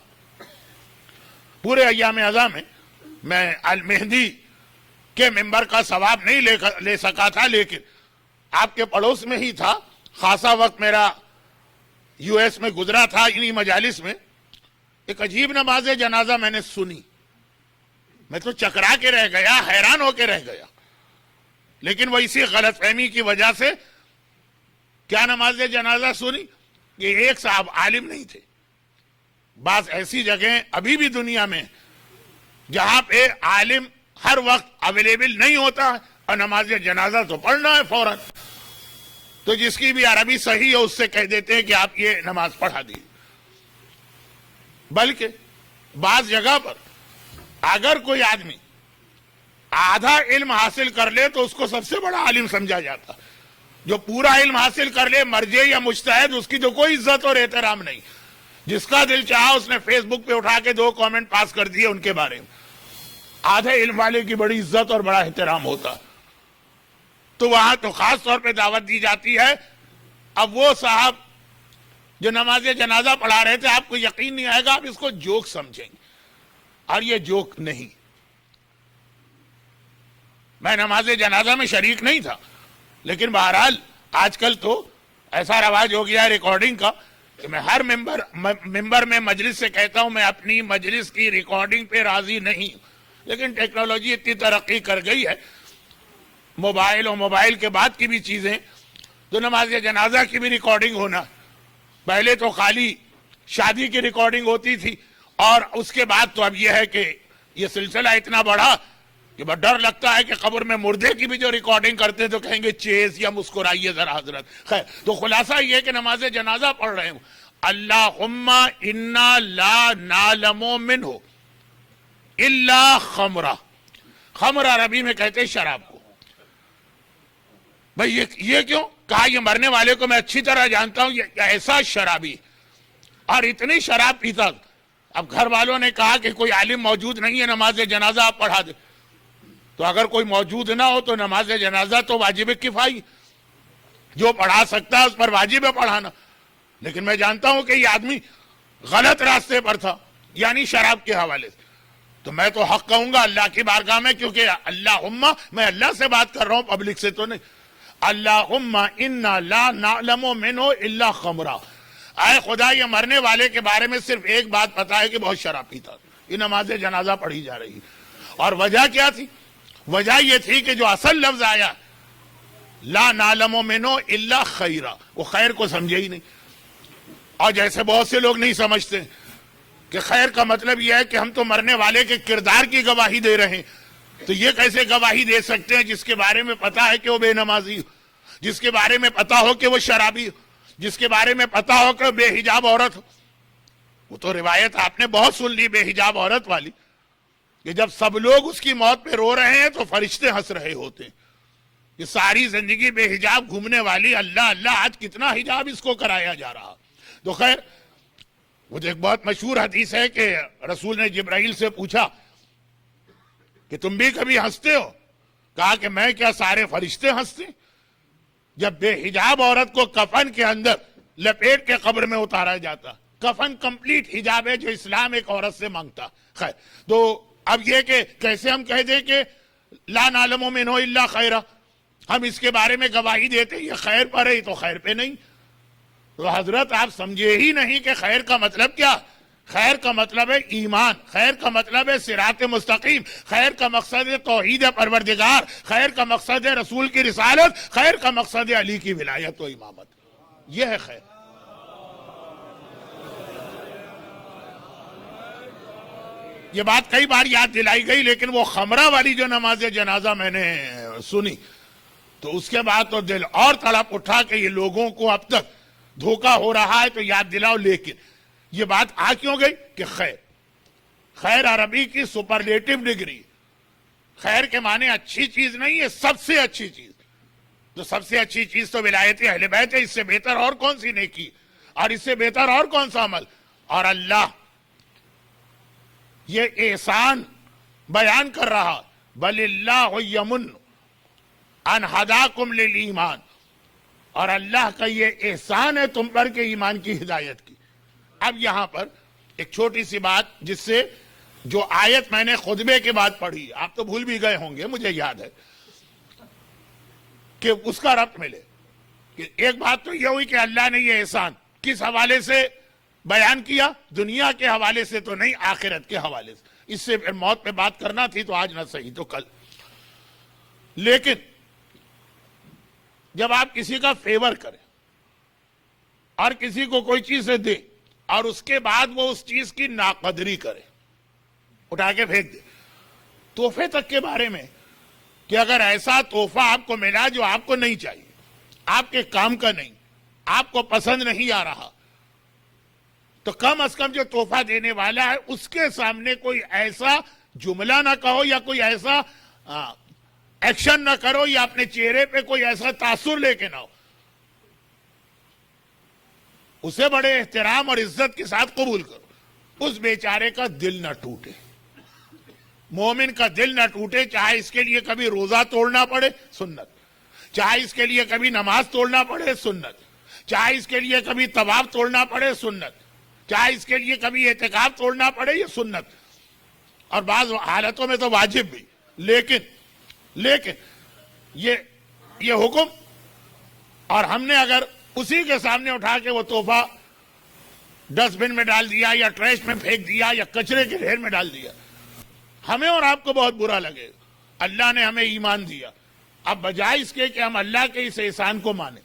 پورے ایام اعظم میں میں المہدی کے ممبر کا ثواب نہیں لے سکا تھا، لیکن آپ کے پڑوس میں ہی تھا. خاصا وقت میرا یو ایس میں گزرا تھا، انہی مجالس میں ایک عجیب نماز جنازہ میں نے سنی. میں تو چکرا کے رہ گیا، حیران ہو کے رہ گیا. لیکن وہ اسی غلط فہمی کی وجہ سے کیا نماز جنازہ سنی کہ ایک صاحب عالم نہیں تھے. بعض ایسی جگہیں ابھی بھی دنیا میں جہاں پہ عالم ہر وقت اویلیبل نہیں ہوتا ہے، اور نماز جنازہ تو پڑھنا ہے فوراً، تو جس کی بھی عربی صحیح ہے اس سے کہہ دیتے ہیں کہ آپ یہ نماز پڑھا دیجیے. بلکہ بعض جگہ پر اگر کوئی آدمی آدھا علم حاصل کر لے تو اس کو سب سے بڑا عالم سمجھا جاتا. جو پورا علم حاصل کر لے، مرجع یا مجتہد، اس کی تو کوئی عزت اور احترام نہیں. جس کا دل چاہا اس نے فیس بک پہ اٹھا کے 2 کامنٹ پاس کر دیے ان کے بارے میں. آدھے علم والے کی بڑی عزت اور بڑا احترام ہوتا. تو وہاں تو خاص طور پہ دعوت دی جاتی ہے. اب وہ صاحب جو نماز جنازہ پڑھا رہے تھے، آپ کو یقین نہیں آئے گا، آپ اس کو جوک سمجھیں گے، اور یہ جوک نہیں. میں نماز جنازہ میں شریک نہیں تھا، لیکن بہرحال آج کل تو ایسا رواج ہو گیا ہے ریکارڈنگ کا کہ میں ہر ممبر میں مجلس سے کہتا ہوں میں اپنی مجلس کی ریکارڈنگ پہ راضی نہیں. لیکن ٹیکنالوجی اتنی ترقی کر گئی ہے، موبائل اور موبائل کے بعد کی بھی چیزیں، تو نماز جنازہ کی بھی ریکارڈنگ ہونا. پہلے تو خالی شادی کی ریکارڈنگ ہوتی تھی، اور اس کے بعد تو اب یہ ہے کہ یہ سلسلہ اتنا بڑا کہ بہت ڈر لگتا ہے کہ قبر میں مردے کی بھی جو ریکارڈنگ کرتے تو کہیں گے چیز یا مسکرائیے ذرا حضرت. خیر، تو خلاصہ یہ کہ نماز جنازہ پڑھ رہے ہوں، اللہم انا لا نعلم منہ الا خمرہ. خمر عربی میں کہتے شراب کو. بھئی یہ کیوں کہا؟ یہ مرنے والے کو میں اچھی طرح جانتا ہوں، یہ ایسا شرابی اور اتنی شراب پیتا. اب گھر والوں نے کہا کہ کوئی عالم موجود نہیں ہے، نماز جنازہ آپ پڑھا دے. تو اگر کوئی موجود نہ ہو تو نماز جنازہ تو واجب کفائی، جو پڑھا سکتا ہے اس پر واجب ہے پڑھانا. لیکن میں جانتا ہوں کہ یہ آدمی غلط راستے پر تھا، یعنی شراب کے حوالے سے. تو میں تو حق کہوں گا اللہ کی بارگاہ میں، کیونکہ اللہم میں اللہ سے بات کر رہا ہوں، پبلک سے تو نہیں. اللہم انا لا نعلم منہ الا خمرہ. اے خدا، یہ مرنے والے کے بارے میں صرف ایک بات پتا ہے کہ بہت شراب پیتا. یہ نماز جنازہ پڑھی جا رہی. اور وجہ کیا تھی؟ وجہ یہ تھی کہ جو اصل لفظ آیا لا نعلم منہ الا خیرہ، وہ خیر کو سمجھے ہی نہیں. اور جیسے بہت سے لوگ نہیں سمجھتے کہ خیر کا مطلب یہ ہے کہ ہم تو مرنے والے کے کردار کی گواہی دے رہے ہیں. تو یہ کیسے گواہی دے سکتے ہیں جس کے بارے میں پتا ہے کہ وہ بے نمازی ہو، جس کے بارے میں پتا ہو کہ وہ شرابی ہو، جس کے بارے میں پتا ہو کہ بے حجاب عورت ہو. وہ تو روایت آپ نے بہت سن لی بے حجاب عورت والی، کہ جب سب لوگ اس کی موت پہ رو رہے ہیں تو فرشتے ہنس رہے ہوتے ہیں. یہ ساری زندگی بے حجاب گھومنے والی، اللہ اللہ، آج کتنا حجاب اس کو کرایا جا رہا. تو خیر، وہ ایک بہت مشہور حدیث ہے کہ رسول نے جبرائیل سے پوچھا کہ تم بھی کبھی ہنستے ہو؟ کہا کہ میں کیا، سارے فرشتے ہنستے. جب بے حجاب عورت کو کفن کے اندر لپیٹ کے قبر میں اتارا جاتا. کفن کمپلیٹ حجاب ہے جو اسلام ایک عورت سے مانگتا. خیر تو اب یہ کہ کیسے ہم کہہ دیں کہ لا نعلم منہ الا خیرا, ہم اس کے بارے میں گواہی دیتے یہ خیر پر ہے, تو خیر پہ نہیں. تو حضرت آپ سمجھے ہی نہیں کہ خیر کا مطلب کیا. خیر کا مطلب ہے ایمان, خیر کا مطلب ہے صراط مستقیم, خیر کا مقصد ہے توحید پروردگار, خیر کا مقصد ہے رسول کی رسالت, خیر کا مقصد ہے علی کی ولایت و امامت. یہ ہے خیر. یہ بات کئی بار یاد دلائی گئی, لیکن وہ خمرہ والی جو نماز جنازہ میں نے سنی تو اس کے بعد تو دل اور تڑپ اٹھا کہ یہ لوگوں کو اب تک دھوکہ ہو رہا ہے تو یاد دلاؤ. لیکن یہ بات آ کیوں گئی کہ خیر, خیر عربی کی سپرلیٹو ڈگری, خیر کے معنی اچھی چیز نہیں ہے, سب سے اچھی چیز. تو سب سے اچھی چیز تو ولایت اہل بیت ہے, اس سے بہتر اور کون سی نیکی اور اس سے بہتر اور کون سا عمل. اور اللہ یہ احسان بیان کر رہا, بل اللہ یمن ان ہداکم للایمان, اور اللہ کا یہ احسان ہے تم پر کہ ایمان کی ہدایت کی. اب یہاں پر ایک چھوٹی سی بات, جس سے جو آیت میں نے خطبے کے بعد پڑھی, آپ تو بھول بھی گئے ہوں گے, مجھے یاد ہے کہ اس کا ربط ملے. کہ ایک بات تو یہ ہوئی کہ اللہ نے یہ احسان کس حوالے سے بیان کیا, دنیا کے حوالے سے تو نہیں, آخرت کے حوالے سے. اس سے پھر موت پہ بات کرنا تھی تو آج نہ صحیح تو کل. لیکن جب آپ کسی کا فیور کریں اور کسی کو کوئی چیز دے اور اس کے بعد وہ اس چیز کی ناقدری کرے, اٹھا کے پھینک دے, تحفے تک کے بارے میں کہ اگر ایسا تحفہ آپ کو ملا جو آپ کو نہیں چاہیے, آپ کے کام کا نہیں, آپ کو پسند نہیں آ رہا, تو کم از کم جو تحفہ دینے والا ہے اس کے سامنے کوئی ایسا جملہ نہ کہو یا کوئی ایسا ایکشن نہ کرو یا اپنے چہرے پہ کوئی ایسا تاثر لے کے نہ ہو. اسے بڑے احترام اور عزت کے ساتھ قبول کرو, اس بیچارے کا دل نہ ٹوٹے. مومن کا دل نہ ٹوٹے, چاہے اس کے لیے کبھی روزہ توڑنا پڑے سنت, چاہے اس کے لیے کبھی نماز توڑنا پڑے سنت, چاہے اس کے لیے کبھی طواف توڑنا پڑے سنت, چاہے اس کے لیے کبھی اعتکاف توڑنا پڑے یہ سنت, اور بعض حالتوں میں تو واجب بھی. لیکن یہ حکم, اور ہم نے اگر اسی کے سامنے اٹھا کے وہ تحفہ ڈسٹ بن میں ڈال دیا یا ٹریش میں پھینک دیا یا کچرے کے ڈھیر میں ڈال دیا, ہمیں اور آپ کو بہت برا لگے. اللہ نے ہمیں ایمان دیا, اب بجائے اس کے کہ ہم اللہ کے اس احسان کو مانیں.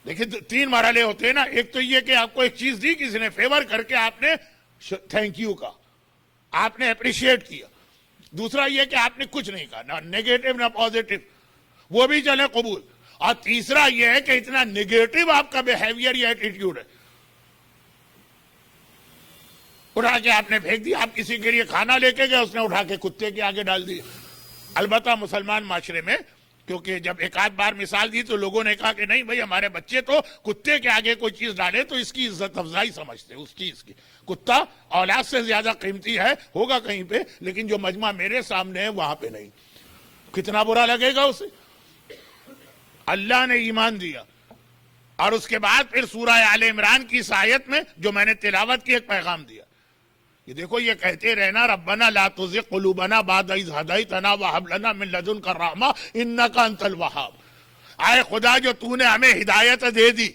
دیکھیں 3 مرحلے ہوتے ہیں نا. ایک تو یہ کہ آپ کو ایک چیز دی کسی نے, فیور کر کے آپ نے تھینک یو کہا, آپ نے اپریشیٹ کیا. دوسرا یہ کہ آپ نے کچھ نہیں کہا, نہ نیگیٹو نہ پازیٹو, وہ بھی چلے قبول. اور تیسرا یہ ہے کہ اتنا نیگیٹو آپ کا بیہیویئر یا ایٹیٹیوڈ ہے, اٹھا کے آپ نے پھینک دیا. آپ کسی کے لیے کھانا لے کے گئے, اس نے اٹھا کے کتے کے آگے ڈال دیا. البتہ مسلمان معاشرے میں کیونکہ جب ایک آدھ بار مثال دی تو لوگوں نے کہا کہ نہیں بھائی ہمارے بچے تو کتے کے آگے کوئی چیز ڈالے تو اس کی عزت افزائی سمجھتے اس چیز کی. کتا اولاد سے زیادہ قیمتی ہے, ہوگا کہیں پہ, لیکن جو مجمع میرے سامنے ہے وہاں پہ نہیں. کتنا برا لگے گا اسے. اللہ نے ایمان دیا, اور اس کے بعد پھر سورہ آل عمران کی اس آیت میں جو میں نے تلاوت کی ایک پیغام دیا. یہ دیکھو, یہ کہتے رہنا ربنا لا تزغ قلوبنا بعد اذ ہدیتنا وہب لنا من لدنک الرحمہ انک انت الوہاب. اے خدا جو تو نے ہمیں ہدایت دے دی,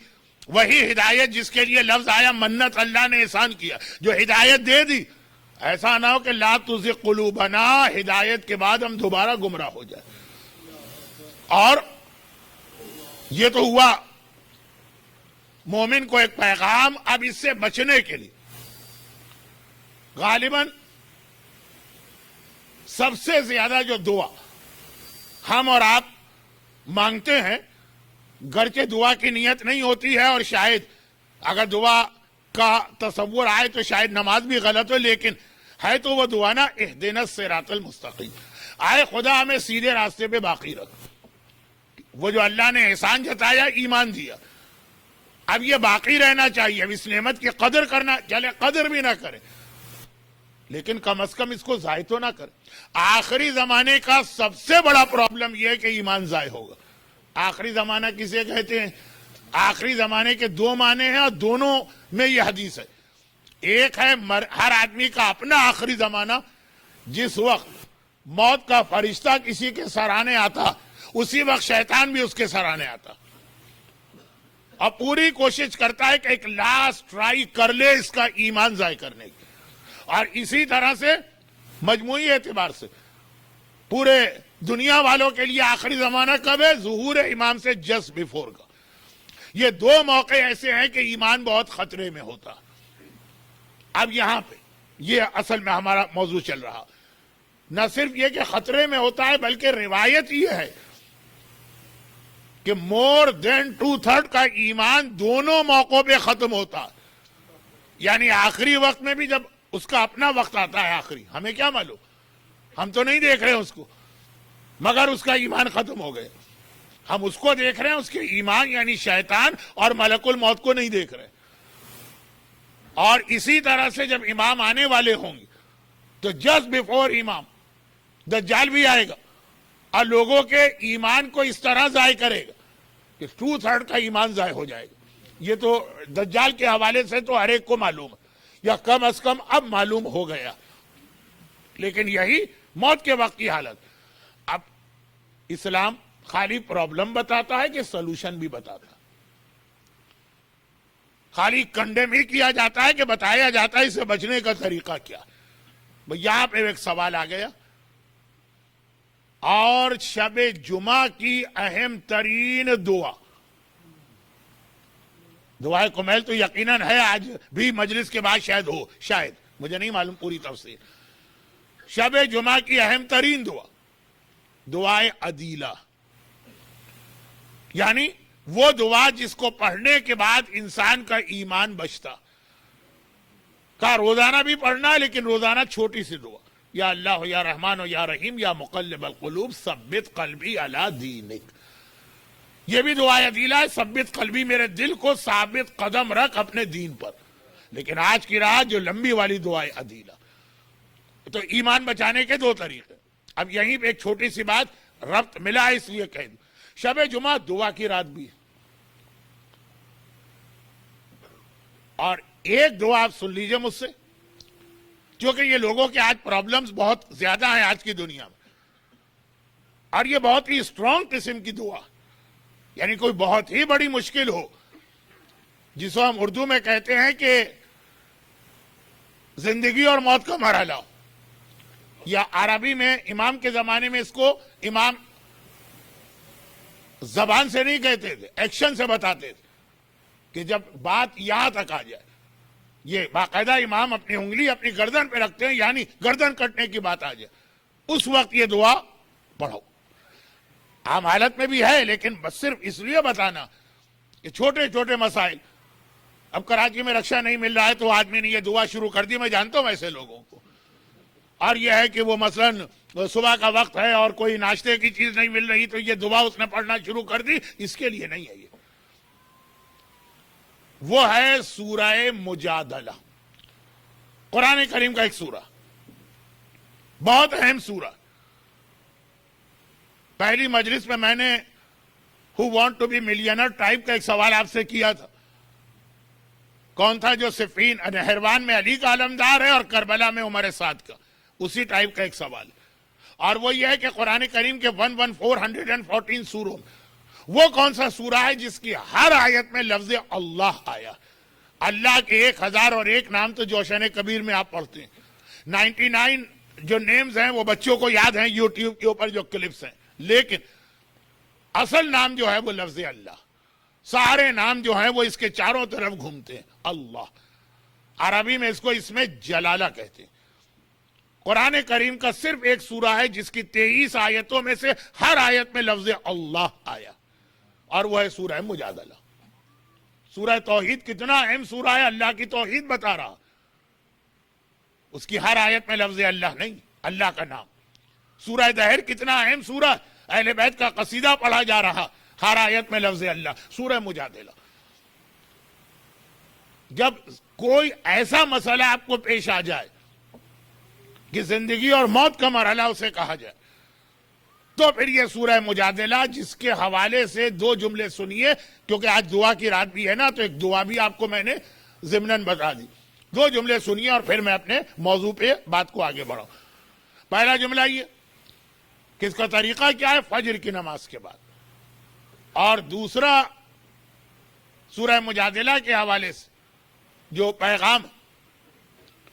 وہی ہدایت جس کے لیے لفظ آیا منت, اللہ نے احسان کیا, جو ہدایت دے دی, ایسا نہ ہو کہ لا تزغ قلوبنا ہدایت کے بعد ہم دوبارہ گمراہ ہو جائیں. اور یہ تو ہوا مومن کو ایک پیغام. اب اس سے بچنے کے لیے غالباً سب سے زیادہ جو دعا ہم اور آپ مانگتے ہیں, گرچہ دعا کی نیت نہیں ہوتی ہے, اور شاید اگر دعا کا تصور آئے تو شاید نماز بھی غلط ہو, لیکن ہے تو وہ دعا نا اہدنا الصراط المستقیم, آئے خدا ہمیں سیدھے راستے پہ باقی رکھ. وہ جو اللہ نے احسان جتایا, ایمان دیا, اب یہ باقی رہنا چاہیے. اب اس نعمت کی قدر کرنا, چلے قدر بھی نہ کرے لیکن کم از کم اس کو ضائع تو نہ کرے. آخری زمانے کا سب سے بڑا پرابلم یہ ہے کہ ایمان ضائع ہوگا. آخری زمانہ کسے کہتے ہیں؟ آخری زمانے کے دو معنی ہیں اور دونوں میں یہ حدیث ہے. ایک ہے ہر آدمی کا اپنا آخری زمانہ، جس وقت موت کا فرشتہ کسی کے سرانے آتا اسی وقت شیطان بھی اس کے سرانے آتا اور پوری کوشش کرتا ہے کہ ایک لاسٹ ٹرائی کر لے اس کا ایمان ضائع کرنے کی. اور اسی طرح سے مجموعی اعتبار سے پورے دنیا والوں کے لیے آخری زمانہ کب ہے؟ ظہور امام سے جسٹ بیفور کا. یہ دو موقع ایسے ہیں کہ ایمان بہت خطرے میں ہوتا. اب یہاں پہ یہ اصل میں ہمارا موضوع چل رہا، نہ صرف یہ کہ خطرے میں ہوتا ہے بلکہ روایت یہ ہے کہ مور دین 2/3 کا ایمان دونوں موقعوں پہ ختم ہوتا. یعنی آخری وقت میں بھی جب اس کا اپنا وقت آتا ہے آخری، ہمیں کیا معلوم، ہم تو نہیں دیکھ رہے ہیں اس کو، مگر اس کا ایمان ختم ہو گئے. ہم اس کو دیکھ رہے ہیں، اس کے ایمان یعنی شیطان اور ملک الموت کو نہیں دیکھ رہے. اور اسی طرح سے جب امام آنے والے ہوں گے تو جسٹ بیفور امام دجال بھی آئے گا اور لوگوں کے ایمان کو اس طرح ضائع کرے گا کہ 2/3 کا ایمان ضائع ہو جائے گا. یہ تو دجال کے حوالے سے تو ہر ایک کو معلوم ہے، یا کم از کم اب معلوم ہو گیا. لیکن یہی موت کے وقت کی حالت. اب اسلام خالی پرابلم بتاتا ہے کہ سلوشن بھی بتاتا ہے. خالی کنڈیم ہی کیا جاتا ہے کہ بتایا جاتا ہے اس سے بچنے کا طریقہ کیا. یہاں پہ ایک سوال آ گیا، اور شب جمعہ کی اہم ترین دعا، دعائے کمیل تو یقیناً ہے، آج بھی مجلس کے بعد شاید ہو، شاید مجھے نہیں معلوم پوری تفصیل. شب جمعہ کی اہم ترین دعا دعائے عدیلہ، یعنی وہ دعا جس کو پڑھنے کے بعد انسان کا ایمان بچتا. کا روزانہ بھی پڑھنا ہے، لیکن روزانہ چھوٹی سی دعا، یا اللہ یا رحمان یا رحیم یا مقلب القلوب ثبت قلبی علی دینک. یہ بھی دعا عدیلہ ہے، ثبت قلبی، میرے دل کو ثابت قدم رکھ اپنے دین پر. لیکن آج کی رات جو لمبی والی دعا عدیلہ، تو ایمان بچانے کے دو طریقے. اب یہیں پہ ایک چھوٹی سی بات ربط ملا ہے اس لیے کہہ دوں، شب جمعہ دعا کی رات بھی ہے. اور ایک دعا آپ سن لیجئے مجھ سے، کیونکہ یہ لوگوں کے آج پرابلمز بہت زیادہ ہیں آج کی دنیا میں، اور یہ بہت ہی اسٹرانگ قسم کی دعا، یعنی کوئی بہت ہی بڑی مشکل ہو جس کو ہم اردو میں کہتے ہیں کہ زندگی اور موت کا مرحلہ ہو، یا عربی میں امام کے زمانے میں اس کو امام زبان سے نہیں کہتے تھے، ایکشن سے بتاتے تھے کہ جب بات یہاں تک آ جائے، یہ باقاعدہ امام اپنی انگلی اپنی گردن پہ رکھتے ہیں، یعنی گردن کٹنے کی بات آ جائے اس وقت یہ دعا پڑھو. عام حالت میں بھی ہے، لیکن بس صرف اس لیے بتانا کہ چھوٹے چھوٹے مسائل. اب کراچی میں رکشہ نہیں مل رہا ہے تو آدمی نے یہ دعا شروع کر دی، میں جانتا ہوں ایسے لوگوں کو. اور یہ ہے کہ وہ مثلاً صبح کا وقت ہے اور کوئی ناشتے کی چیز نہیں مل رہی تو یہ دعا اس نے پڑھنا شروع کر دی، اس کے لیے نہیں ہے. یہ وہ ہے سورہ مجادلہ، قرآن کریم کا ایک سورہ، بہت اہم سورہ. پہلی مجلس میں نے who want to be millionaire type کا ایک سوال آپ سے کیا تھا. کون تھا جو صفین نہروان میں علی کا علمدار ہے اور کربلا میں عمر سعد کا، اسی ٹائپ کا ایک سوال. اور وہ یہ ہے کہ قرآن کریم کے 114 سوروں میں وہ کون سا سورہ ہے جس کی ہر آیت میں لفظ اللہ آیا. اللہ کے 1001 نام تو جوشن کبیر میں آپ پڑھتے ہیں، 99 جو نیمز ہیں وہ بچوں کو یاد ہیں یوٹیوب کے اوپر جو کلپس ہیں، لیکن اصل نام جو ہے وہ لفظ اللہ. سارے نام جو ہیں وہ اس کے چاروں طرف گھومتے ہیں. اللہ عربی میں اس کو اس میں جلالہ کہتے ہیں. قرآن کریم کا صرف ایک سورہ ہے جس کی 23 آیتوں میں سے ہر آیت میں لفظ اللہ آیا، اور وہ ہے سورہ مجادلہ. سورہ توحید کتنا اہم سورہ ہے، اللہ کی توحید بتا رہا، اس کی ہر آیت میں لفظ اللہ نہیں، اللہ کا نام. سورہ دہر کتنا اہم سورہ، اہل بیت کا قصیدہ پڑھا جا رہا، ہر آیت میں لفظ اللہ. سورہ مجادلہ. جب کوئی ایسا مسئلہ آپ کو پیش آ جائے کہ زندگی اور موت کا مرحلہ اسے کہا جائے، تو پھر یہ سورہ مجادلہ جس کے حوالے سے دو جملے سنیے، کیونکہ آج دعا کی رات بھی ہے نا، تو ایک دعا بھی آپ کو میں نے ضمناً بتا دی. دو جملے سنیے اور پھر میں اپنے موضوع پہ بات کو آگے بڑھاؤں. پہلا جملہ یہ کہ اس کا طریقہ کیا ہے، فجر کی نماز کے بعد. اور دوسرا سورہ مجادلہ کے حوالے سے جو پیغام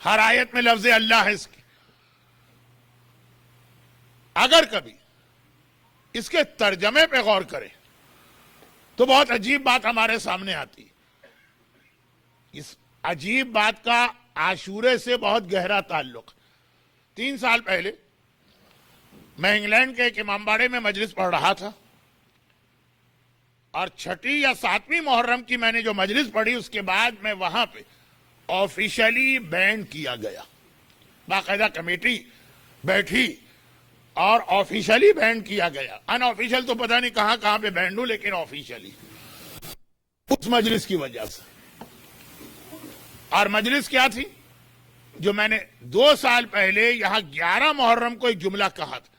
ہر آیت میں لفظ اللہ ہے اس کی، اگر کبھی اس کے ترجمے پہ غور کریں تو بہت عجیب بات ہمارے سامنے آتی ہے. اس عجیب بات کا عاشورے سے بہت گہرا تعلق. 3 سال پہلے میں انگلینڈ کے ایک امام باڑے میں مجلس پڑھ رہا تھا، اور 6 یا 7ویں محرم کی میں نے جو مجلس پڑھی، اس کے بعد میں وہاں پہ آفیشلی بین کیا گیا. باقاعدہ کمیٹی بیٹھی اور آفیشلی بین کیا گیا. ان آفیشل تو پتہ نہیں کہاں کہاں پہ بین ہوں، لیکن آفیشلی اس مجلس کی وجہ سے. اور مجلس کیا تھی؟ جو میں نے 2 سال پہلے یہاں 11 محرم کو ایک جملہ کہا تھا.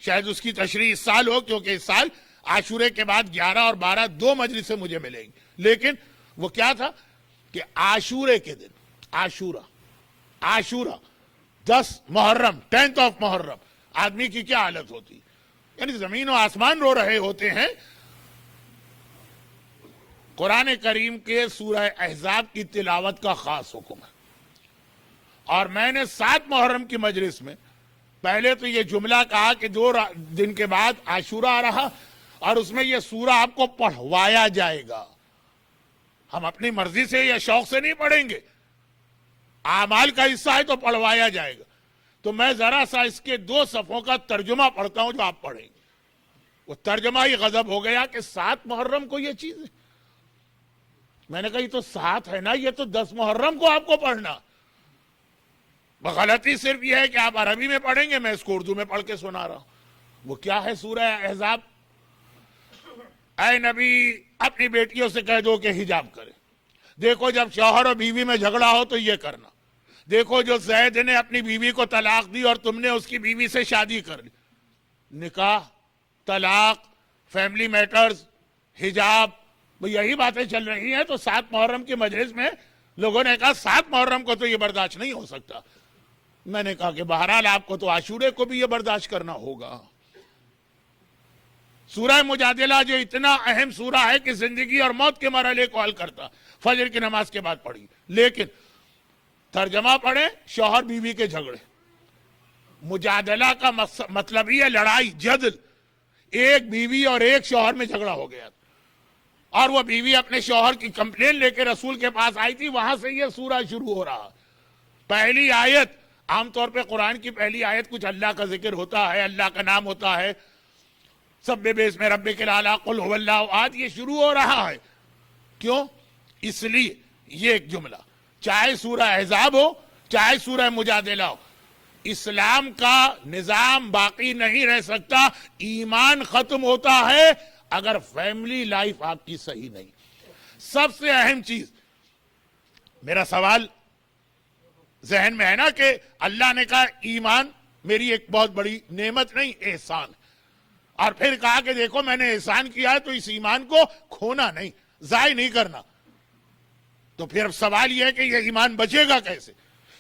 شاید اس کی تشریح اس سال ہو، کیونکہ اس سال عاشورے کے بعد 11 اور 12 2 مجلسیں مجھے ملیں گی. لیکن وہ کیا تھا کہ عاشورے کے دن، عاشورہ 10 محرم 10th of محرم، آدمی کی کیا حالت ہوتی، یعنی زمین و آسمان رو رہے ہوتے ہیں. قرآن کریم کے سورہ احزاب کی تلاوت کا خاص حکم ہے. اور میں نے 7 محرم کی مجلس میں پہلے تو یہ جملہ کہا کہ 2 دن کے بعد عاشورہ آ رہا، اور اس میں یہ سورہ آپ کو پڑھوایا جائے گا. ہم اپنی مرضی سے یا شوق سے نہیں پڑھیں گے، اعمال کا حصہ ہے تو پڑھوایا جائے گا. تو میں ذرا سا اس کے 2 صفحوں کا ترجمہ پڑھتا ہوں جو آپ پڑھیں گے. وہ ترجمہ ہی غضب ہو گیا کہ 7 محرم کو یہ چیز ہے. میں نے کہا یہ تو 7 ہے نا، یہ تو 10 محرم کو آپ کو پڑھنا. غلطی صرف یہ ہے کہ آپ عربی میں پڑھیں گے، میں اس کو اردو میں پڑھ کے سنا رہا ہوں. وہ کیا ہے سورہ احزاب؟ اے نبی اپنی بیٹیوں سے کہہ دو کہ حجاب کرے. دیکھو جب شوہر اور بیوی میں جھگڑا ہو تو یہ کرنا. دیکھو جو زید نے اپنی بیوی کو طلاق دی اور تم نے اس کی بیوی سے شادی کر لی، نکاح، طلاق، فیملی میٹرز، حجاب، یہی باتیں چل رہی ہیں. تو 7 محرم کی مجلس میں لوگوں نے کہا 7 محرم کو تو یہ برداشت نہیں ہو سکتا. میں نے کہا کہ بہرحال آپ کو تو عاشورے کو بھی یہ برداشت کرنا ہوگا. سورہ مجادلہ جو اتنا اہم سورہ ہے کہ زندگی اور موت کے مرحلے کو حل کرتا، فجر کی نماز کے بعد پڑھی. لیکن ترجمہ پڑھیں، شوہر بیوی کے جھگڑے. مجادلہ کا مطلب یہ لڑائی، جدل. ایک بیوی اور ایک شوہر میں جھگڑا ہو گیا، اور وہ بیوی اپنے شوہر کی کمپلین لے کے رسول کے پاس آئی تھی. وہاں سے یہ سورہ شروع ہو رہا. پہلی آیت، عام طور پہ قرآن کی پہلی آیت کچھ اللہ کا ذکر ہوتا ہے، اللہ کا نام ہوتا ہے، سبح باسم ربک الاعلی قل هو اللہ احد. یہ شروع ہو رہا ہے. کیوں؟ اس لیے یہ ایک جملہ، چاہے سورہ احزاب ہو چاہے سورہ مجادلہ ہو، اسلام کا نظام باقی نہیں رہ سکتا. ایمان ختم ہوتا ہے اگر فیملی لائف آپ کی صحیح نہیں. سب سے اہم چیز، میرا سوال ذہن میں ہے نا کہ اللہ نے کہا ایمان میری ایک بہت بڑی نعمت نہیں، احسان. اور پھر کہا کہ دیکھو میں نے احسان کیا ہے تو اس ایمان کو کھونا نہیں، ضائع نہیں کرنا. تو پھر اب سوال یہ ہے کہ یہ ایمان بچے گا کیسے؟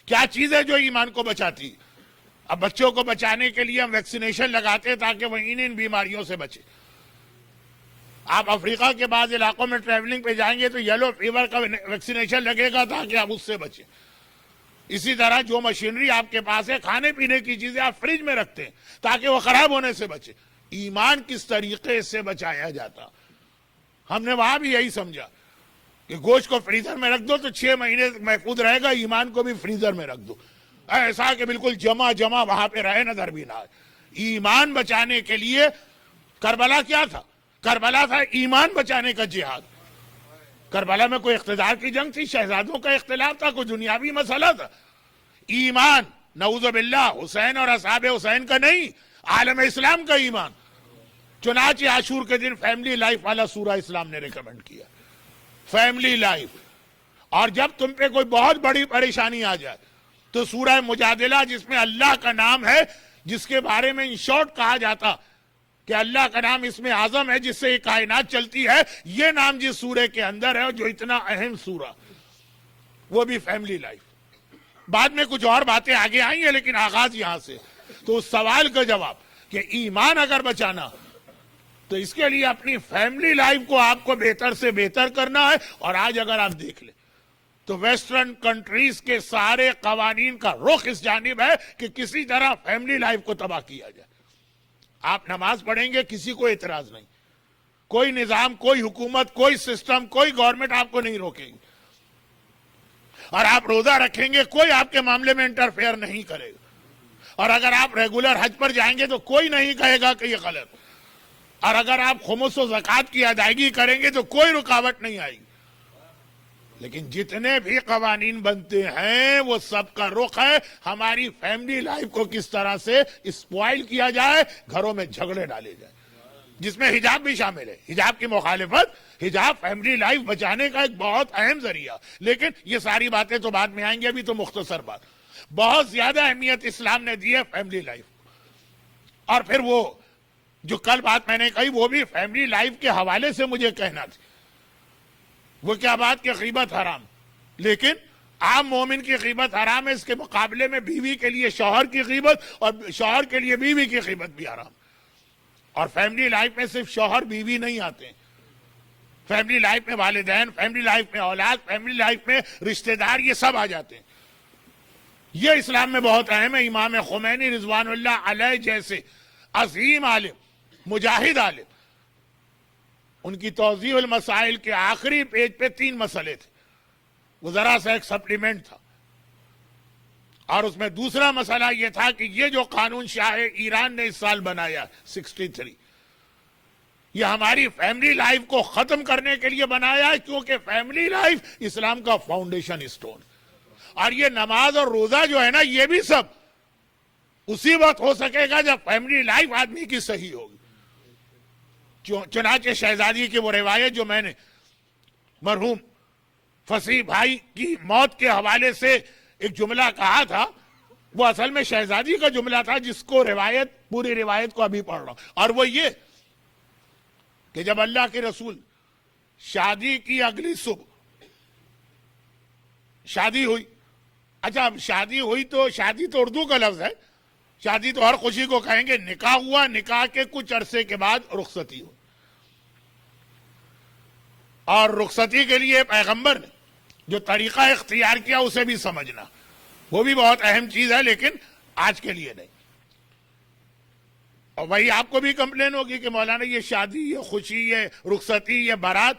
کیا چیز ہے جو ایمان کو بچاتی؟ اب بچوں کو بچانے کے لیے ہم ویکسینیشن لگاتے ہیں تاکہ وہ ان بیماریوں سے بچے. آپ افریقہ کے بعض علاقوں میں ٹریولنگ پہ جائیں گے تو یلو فیور کا ویکسینیشن لگے گا تاکہ آپ اس سے بچیں. اسی طرح جو مشینری آپ کے پاس ہے، کھانے پینے کی چیزیں آپ فریج میں رکھتے ہیں تاکہ وہ خراب ہونے سے بچے. ایمان کس طریقے سے بچایا جاتا؟ ہم نے وہاں بھی یہی سمجھا کہ گوشت کو فریزر میں رکھ دو تو 6 مہینے محفوظ رہے گا. ایمان کو بھی فریزر میں رکھ دو، ایسا کہ بالکل جمع وہاں پہ رہے، نظر بھی نہ آئے. ایمان بچانے کے لیے کربلا کیا تھا؟ کربلا تھا ایمان بچانے کا جہاد. کربلا میں کوئی اقتدار کی جنگ تھی، شہزادوں کا اختلاف تھا، کوئی دنیاوی مسئلہ تھا. ایمان نعوذ باللہ حسین اور اصحاب حسین کا نہیں، عالم اسلام کا ایمان. چنانچہ عاشور کے دن فیملی لائف والا سورہ اسلام نے ریکمنڈ کیا، فیملی لائف. اور جب تم پہ کوئی بہت بڑی پریشانی آ جائے تو سورہ مجادلہ، جس میں اللہ کا نام ہے، جس کے بارے میں ان شارٹ کہا جاتا کہ اللہ کا نام اسم اعظم ہے جس سے یہ کائنات چلتی ہے، یہ نام جس سورے کے اندر ہے جو اتنا اہم سورہ، وہ بھی فیملی لائف۔ بعد میں کچھ اور باتیں آگے آئی ہیں لیکن آغاز یہاں سے۔ تو اس سوال کا جواب کہ ایمان اگر بچانا تو اس کے لیے اپنی فیملی لائف کو آپ کو بہتر سے بہتر کرنا ہے۔ اور آج اگر آپ دیکھ لیں تو ویسٹرن کنٹریز کے سارے قوانین کا رخ اس جانب ہے کہ کسی طرح فیملی لائف کو تباہ کیا جائے۔ آپ نماز پڑھیں گے، کسی کو اعتراض نہیں، کوئی نظام، کوئی حکومت، کوئی سسٹم، کوئی گورنمنٹ آپ کو نہیں روکے گی، اور آپ روزہ رکھیں گے، کوئی آپ کے معاملے میں انٹرفیئر نہیں کرے گا، اور اگر آپ ریگولر حج پر جائیں گے تو کوئی نہیں کہے گا کہ یہ غلط، اور اگر آپ خمس و زکوٰۃ کی ادائیگی کریں گے تو کوئی رکاوٹ نہیں آئے گی۔ لیکن جتنے بھی قوانین بنتے ہیں وہ سب کا رخ ہے ہماری فیملی لائف کو کس طرح سے اسپوائل کیا جائے، گھروں میں جھگڑے ڈالے جائیں، جس میں حجاب بھی شامل ہے۔ حجاب کی مخالفت، حجاب فیملی لائف بچانے کا ایک بہت اہم ذریعہ، لیکن یہ ساری باتیں تو بعد میں آئیں گی، ابھی تو مختصر بات۔ بہت زیادہ اہمیت اسلام نے دی ہے فیملی لائف، اور پھر وہ جو کل بات میں نے کہی وہ بھی فیملی لائف کے حوالے سے مجھے کہنا تھی۔ وہ کیا بات کہ غیبت حرام، لیکن عام مومن کی غیبت حرام ہے، اس کے مقابلے میں بیوی کے لیے شوہر کی غیبت اور شوہر کے لیے بیوی کی غیبت بھی حرام۔ اور فیملی لائف میں صرف شوہر بیوی نہیں آتے ہیں، فیملی لائف میں والدین، فیملی لائف میں اولاد، فیملی لائف میں رشتہ دار، یہ سب آ جاتے ہیں۔ یہ اسلام میں بہت اہم ہے۔ امام خمینی رضوان اللہ علیہ جیسے عظیم عالم، مجاہد عالم، ان کی توضیح المسائل کے آخری پیج پہ 3 مسئلے تھے، وہ ذرا سا ایک سپلیمنٹ تھا، اور اس میں دوسرا مسئلہ یہ تھا کہ یہ جو قانون شاہ ایران نے اس سال بنایا 63، یہ ہماری فیملی لائف کو ختم کرنے کے لیے بنایا ہے، کیونکہ فیملی لائف اسلام کا فاؤنڈیشن اسٹون، اور یہ نماز اور روزہ جو ہے نا، یہ بھی سب اسی وقت ہو سکے گا جب فیملی لائف آدمی کی صحیح ہوگی۔ چنانچہ شہزادی کی وہ روایت جو میں نے مرحوم فصیح بھائی کی موت کے حوالے سے ایک جملہ کہا تھا، وہ اصل میں شہزادی کا جملہ تھا، جس کو پوری روایت کو ابھی پڑھ رہا ہوں، اور وہ یہ کہ جب اللہ کے رسول شادی کی اگلی صبح شادی ہوئی، اچھا اب شادی ہوئی تو شادی تو اردو کا لفظ ہے، شادی تو ہر خوشی کو کہیں گے، نکاح ہوا، نکاح کے کچھ عرصے کے بعد رخصتی ہوئی، اور رخصتی کے لیے پیغمبر نے جو طریقہ اختیار کیا اسے بھی سمجھنا، وہ بھی بہت اہم چیز ہے، لیکن آج کے لیے نہیں۔ اور وہی آپ کو بھی کمپلین ہوگی کہ مولانا یہ شادی، یہ خوشی، یہ رخصتی، یہ بارات،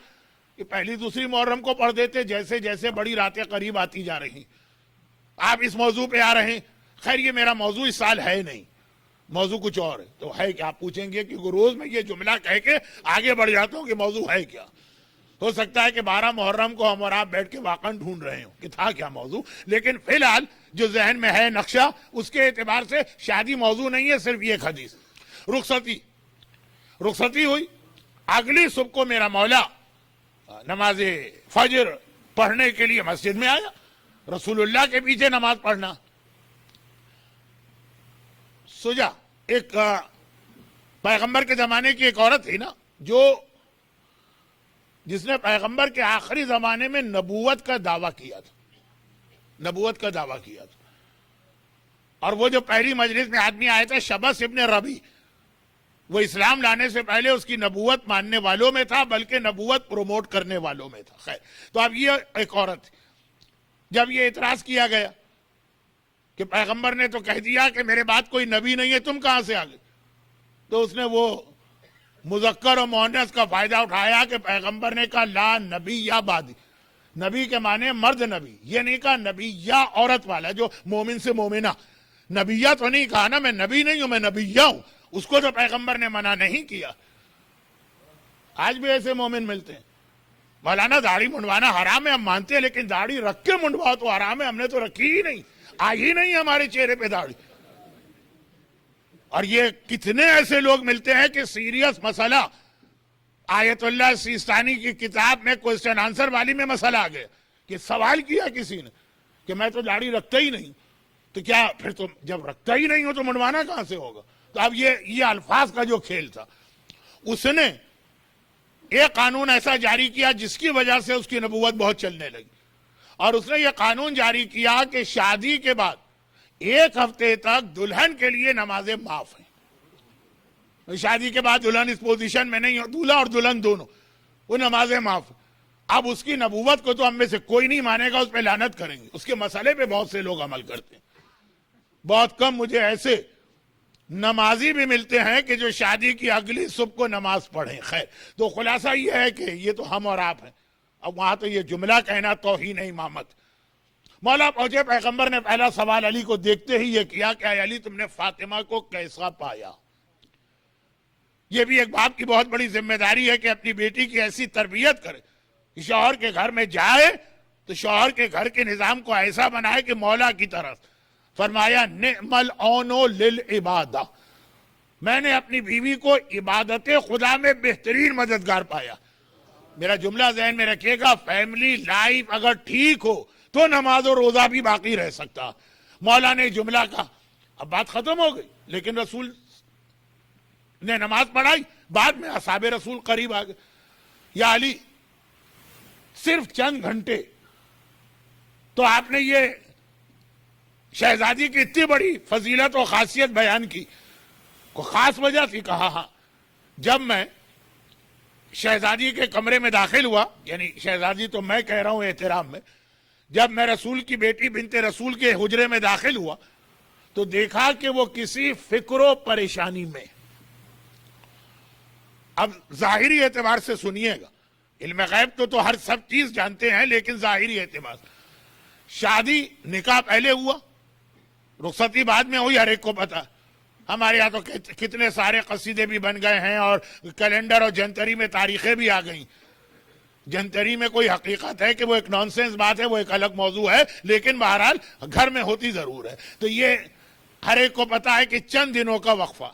یہ پہلی دوسری محرم کو پڑھ دیتے، جیسے جیسے بڑی راتیں قریب آتی جا رہی آپ اس موضوع پہ آ رہے ہیں۔ خیر یہ میرا موضوع اس سال ہے نہیں، موضوع کچھ اور ہے، تو ہے کہ آپ پوچھیں گے، کیونکہ روز میں یہ جملہ کہہ کے آگے بڑھ جاتا ہوں کہ موضوع ہے کیا۔ ہو سکتا ہے کہ 12 محرم کو ہم اور آپ بیٹھ کے واقعا ڈھونڈ رہے ہوں کہ تھا کیا موضوع، لیکن فی الحال جو ذہن میں ہے نقشہ، اس کے اعتبار سے شادی موضوع نہیں ہے، صرف یہ ایک حدیث۔ رخصتی ہوئی، اگلی صبح کو میرا مولا نماز فجر پڑھنے کے لیے مسجد میں آیا، رسول اللہ کے پیچھے نماز پڑھنا۔ سجا ایک پیغمبر کے زمانے کی ایک عورت تھی نا، جس نے پیغمبر کے آخری زمانے میں نبوت کا دعویٰ کیا تھا، اور وہ جو پہلی مجلس میں آدمی آئے تھے شبس ابن ربی، وہ اسلام لانے سے پہلے اس کی نبوت ماننے والوں میں تھا، بلکہ نبوت پروموٹ کرنے والوں میں تھا۔ خیر، تو اب یہ ایک عورت تھی۔ جب یہ اعتراض کیا گیا کہ پیغمبر نے تو کہہ دیا کہ میرے بعد کوئی نبی نہیں ہے، تم کہاں سے آ گئے، تو اس نے وہ مذکر و مؤنث کا فائدہ اٹھایا کہ پیغمبر نے کہا لا نبی یا بعدی، نبی کے معنی مرد نبی، یہ نہیں کہا نبی یا عورت والا جو مومن سے مومنہ، نبیہ تو نہیں کہا نا، میں نبی نہیں ہوں، میں نبیہ ہوں، اس کو تو پیغمبر نے منع نہیں کیا۔ آج بھی ایسے مومن ملتے ہیں، مولانا داڑھی منڈوانا حرام ہے، ہم مانتے ہیں، لیکن داڑھی رکھ کے منڈواؤ تو حرام ہے، ہم نے تو رکھی ہی نہیں، آئی ہی نہیں ہمارے چہرے پہ داڑھی۔ اور یہ کتنے ایسے لوگ ملتے ہیں کہ سیریس مسئلہ، آیت اللہ سیستانی کی کتاب میں کوئسچن آنسر والی میں مسئلہ آ گیا کہ سوال کیا کسی نے کہ میں تو داڑھی رکھتا ہی نہیں، تو کیا پھر تو جب رکھتا ہی نہیں ہو تو منڈوانا کہاں سے ہوگا؟ تو اب یہ الفاظ کا جو کھیل تھا، اس نے ایک قانون ایسا جاری کیا جس کی وجہ سے اس کی نبوت بہت چلنے لگی، اور اس نے یہ قانون جاری کیا کہ شادی کے بعد 1 ہفتے تک دلہن کے لیے نمازیں معاف ہیں۔ شادی کے بعد دلہن اس پوزیشن میں نہیں ہو، دولہا اور دلہن دونوں، وہ نمازیں معاف ہیں۔ اب اس کی نبوت کو تو ہم میں سے کوئی نہیں مانے گا، اس پہ لعنت کریں گے۔ اس کے مسئلے پہ بہت سے لوگ عمل کرتے ہیں، بہت کم مجھے ایسے نمازی بھی ملتے ہیں کہ جو شادی کی اگلی صبح کو نماز پڑھیں۔ خیر، تو خلاصہ یہ ہے کہ یہ تو ہم اور آپ ہیں۔ اب وہاں تو یہ جملہ کہنا توہین امامت۔ مولا پہنچے، پیغمبر نے پہلا سوال علی کو دیکھتے ہی یہ کیا کہ اے علی، تم نے فاطمہ کو کیسا پایا؟ یہ بھی ایک باپ کی بہت بڑی ذمہ داری ہے کہ اپنی بیٹی کی ایسی تربیت کرے، شوہر کے گھر میں جائے تو شوہر کے گھر کے نظام کو ایسا بنائے کہ مولا کی طرف۔ فرمایا نعم العون للعبادہ، میں نے اپنی بیوی کو عبادت خدا میں بہترین مددگار پایا۔ میرا جملہ ذہن میں رکھیے گا، فیملی لائف اگر ٹھیک ہو تو نماز و روزہ بھی باقی رہ سکتا۔ مولا نے جملہ کہا، اب بات ختم ہو گئی، لیکن رسول نے نماز پڑھائی، بعد میں اصحاب رسول قریب آ گئے، یا علی صرف چند گھنٹے تو آپ نے یہ شہزادی کی اتنی بڑی فضیلت و خاصیت بیان کی، کوئی خاص وجہ تھی؟ کہا ہاں، جب میں شہزادی کے کمرے میں داخل ہوا، یعنی شہزادی تو میں کہہ رہا ہوں احترام میں، جب میں رسول کی بیٹی بنت رسول کے حجرے میں داخل ہوا تو دیکھا کہ وہ کسی فکر و پریشانی میں۔ اب ظاہری اعتبار سے سنیے گا، علم غیب تو ہر سب چیز جانتے ہیں، لیکن ظاہری اعتبار، شادی نکاح پہلے ہوا، رخصتی بعد میں ہوئی، ہر ایک کو پتا۔ ہمارے یہاں تو کتنے سارے قصیدے بھی بن گئے ہیں، اور کیلنڈر اور جنتری میں تاریخیں بھی آ گئیں۔ جنتری میں کوئی حقیقت ہے کہ وہ ایک نانسنس بات ہے، وہ ایک الگ موضوع ہے، لیکن بہرحال گھر میں ہوتی ضرور ہے۔ تو یہ ہر ایک کو پتا ہے کہ چند دنوں کا وقفہ،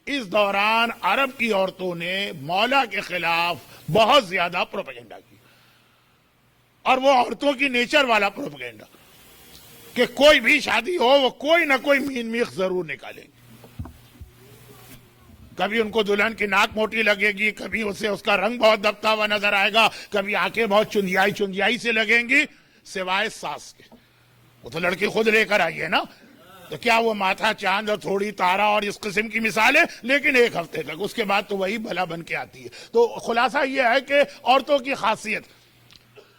اس دوران عرب کی عورتوں نے مولا کے خلاف بہت زیادہ پروپیگنڈا کی، اور وہ عورتوں کی نیچر والا پروپیگنڈا کہ کوئی بھی شادی ہو وہ کوئی نہ کوئی مین میخ ضرور نکالیں گے۔ کبھی ان کو دلہن کی ناک موٹی لگے گی، کبھی اسے اس کا رنگ بہت دبتا ہوا نظر آئے گا، کبھی آنکھیں بہت چندیائی سے لگیں گی، سوائے ساس کے۔ وہ تو لڑکی خود لے کر آئی ہے نا، تو کیا وہ ماتھا چاند اور تھوڑی تارا اور اس قسم کی مثالیں، لیکن 1 ہفتے تک، اس کے بعد تو وہی بھلا بن کے آتی ہے۔ تو خلاصہ یہ ہے کہ عورتوں کی خاصیت،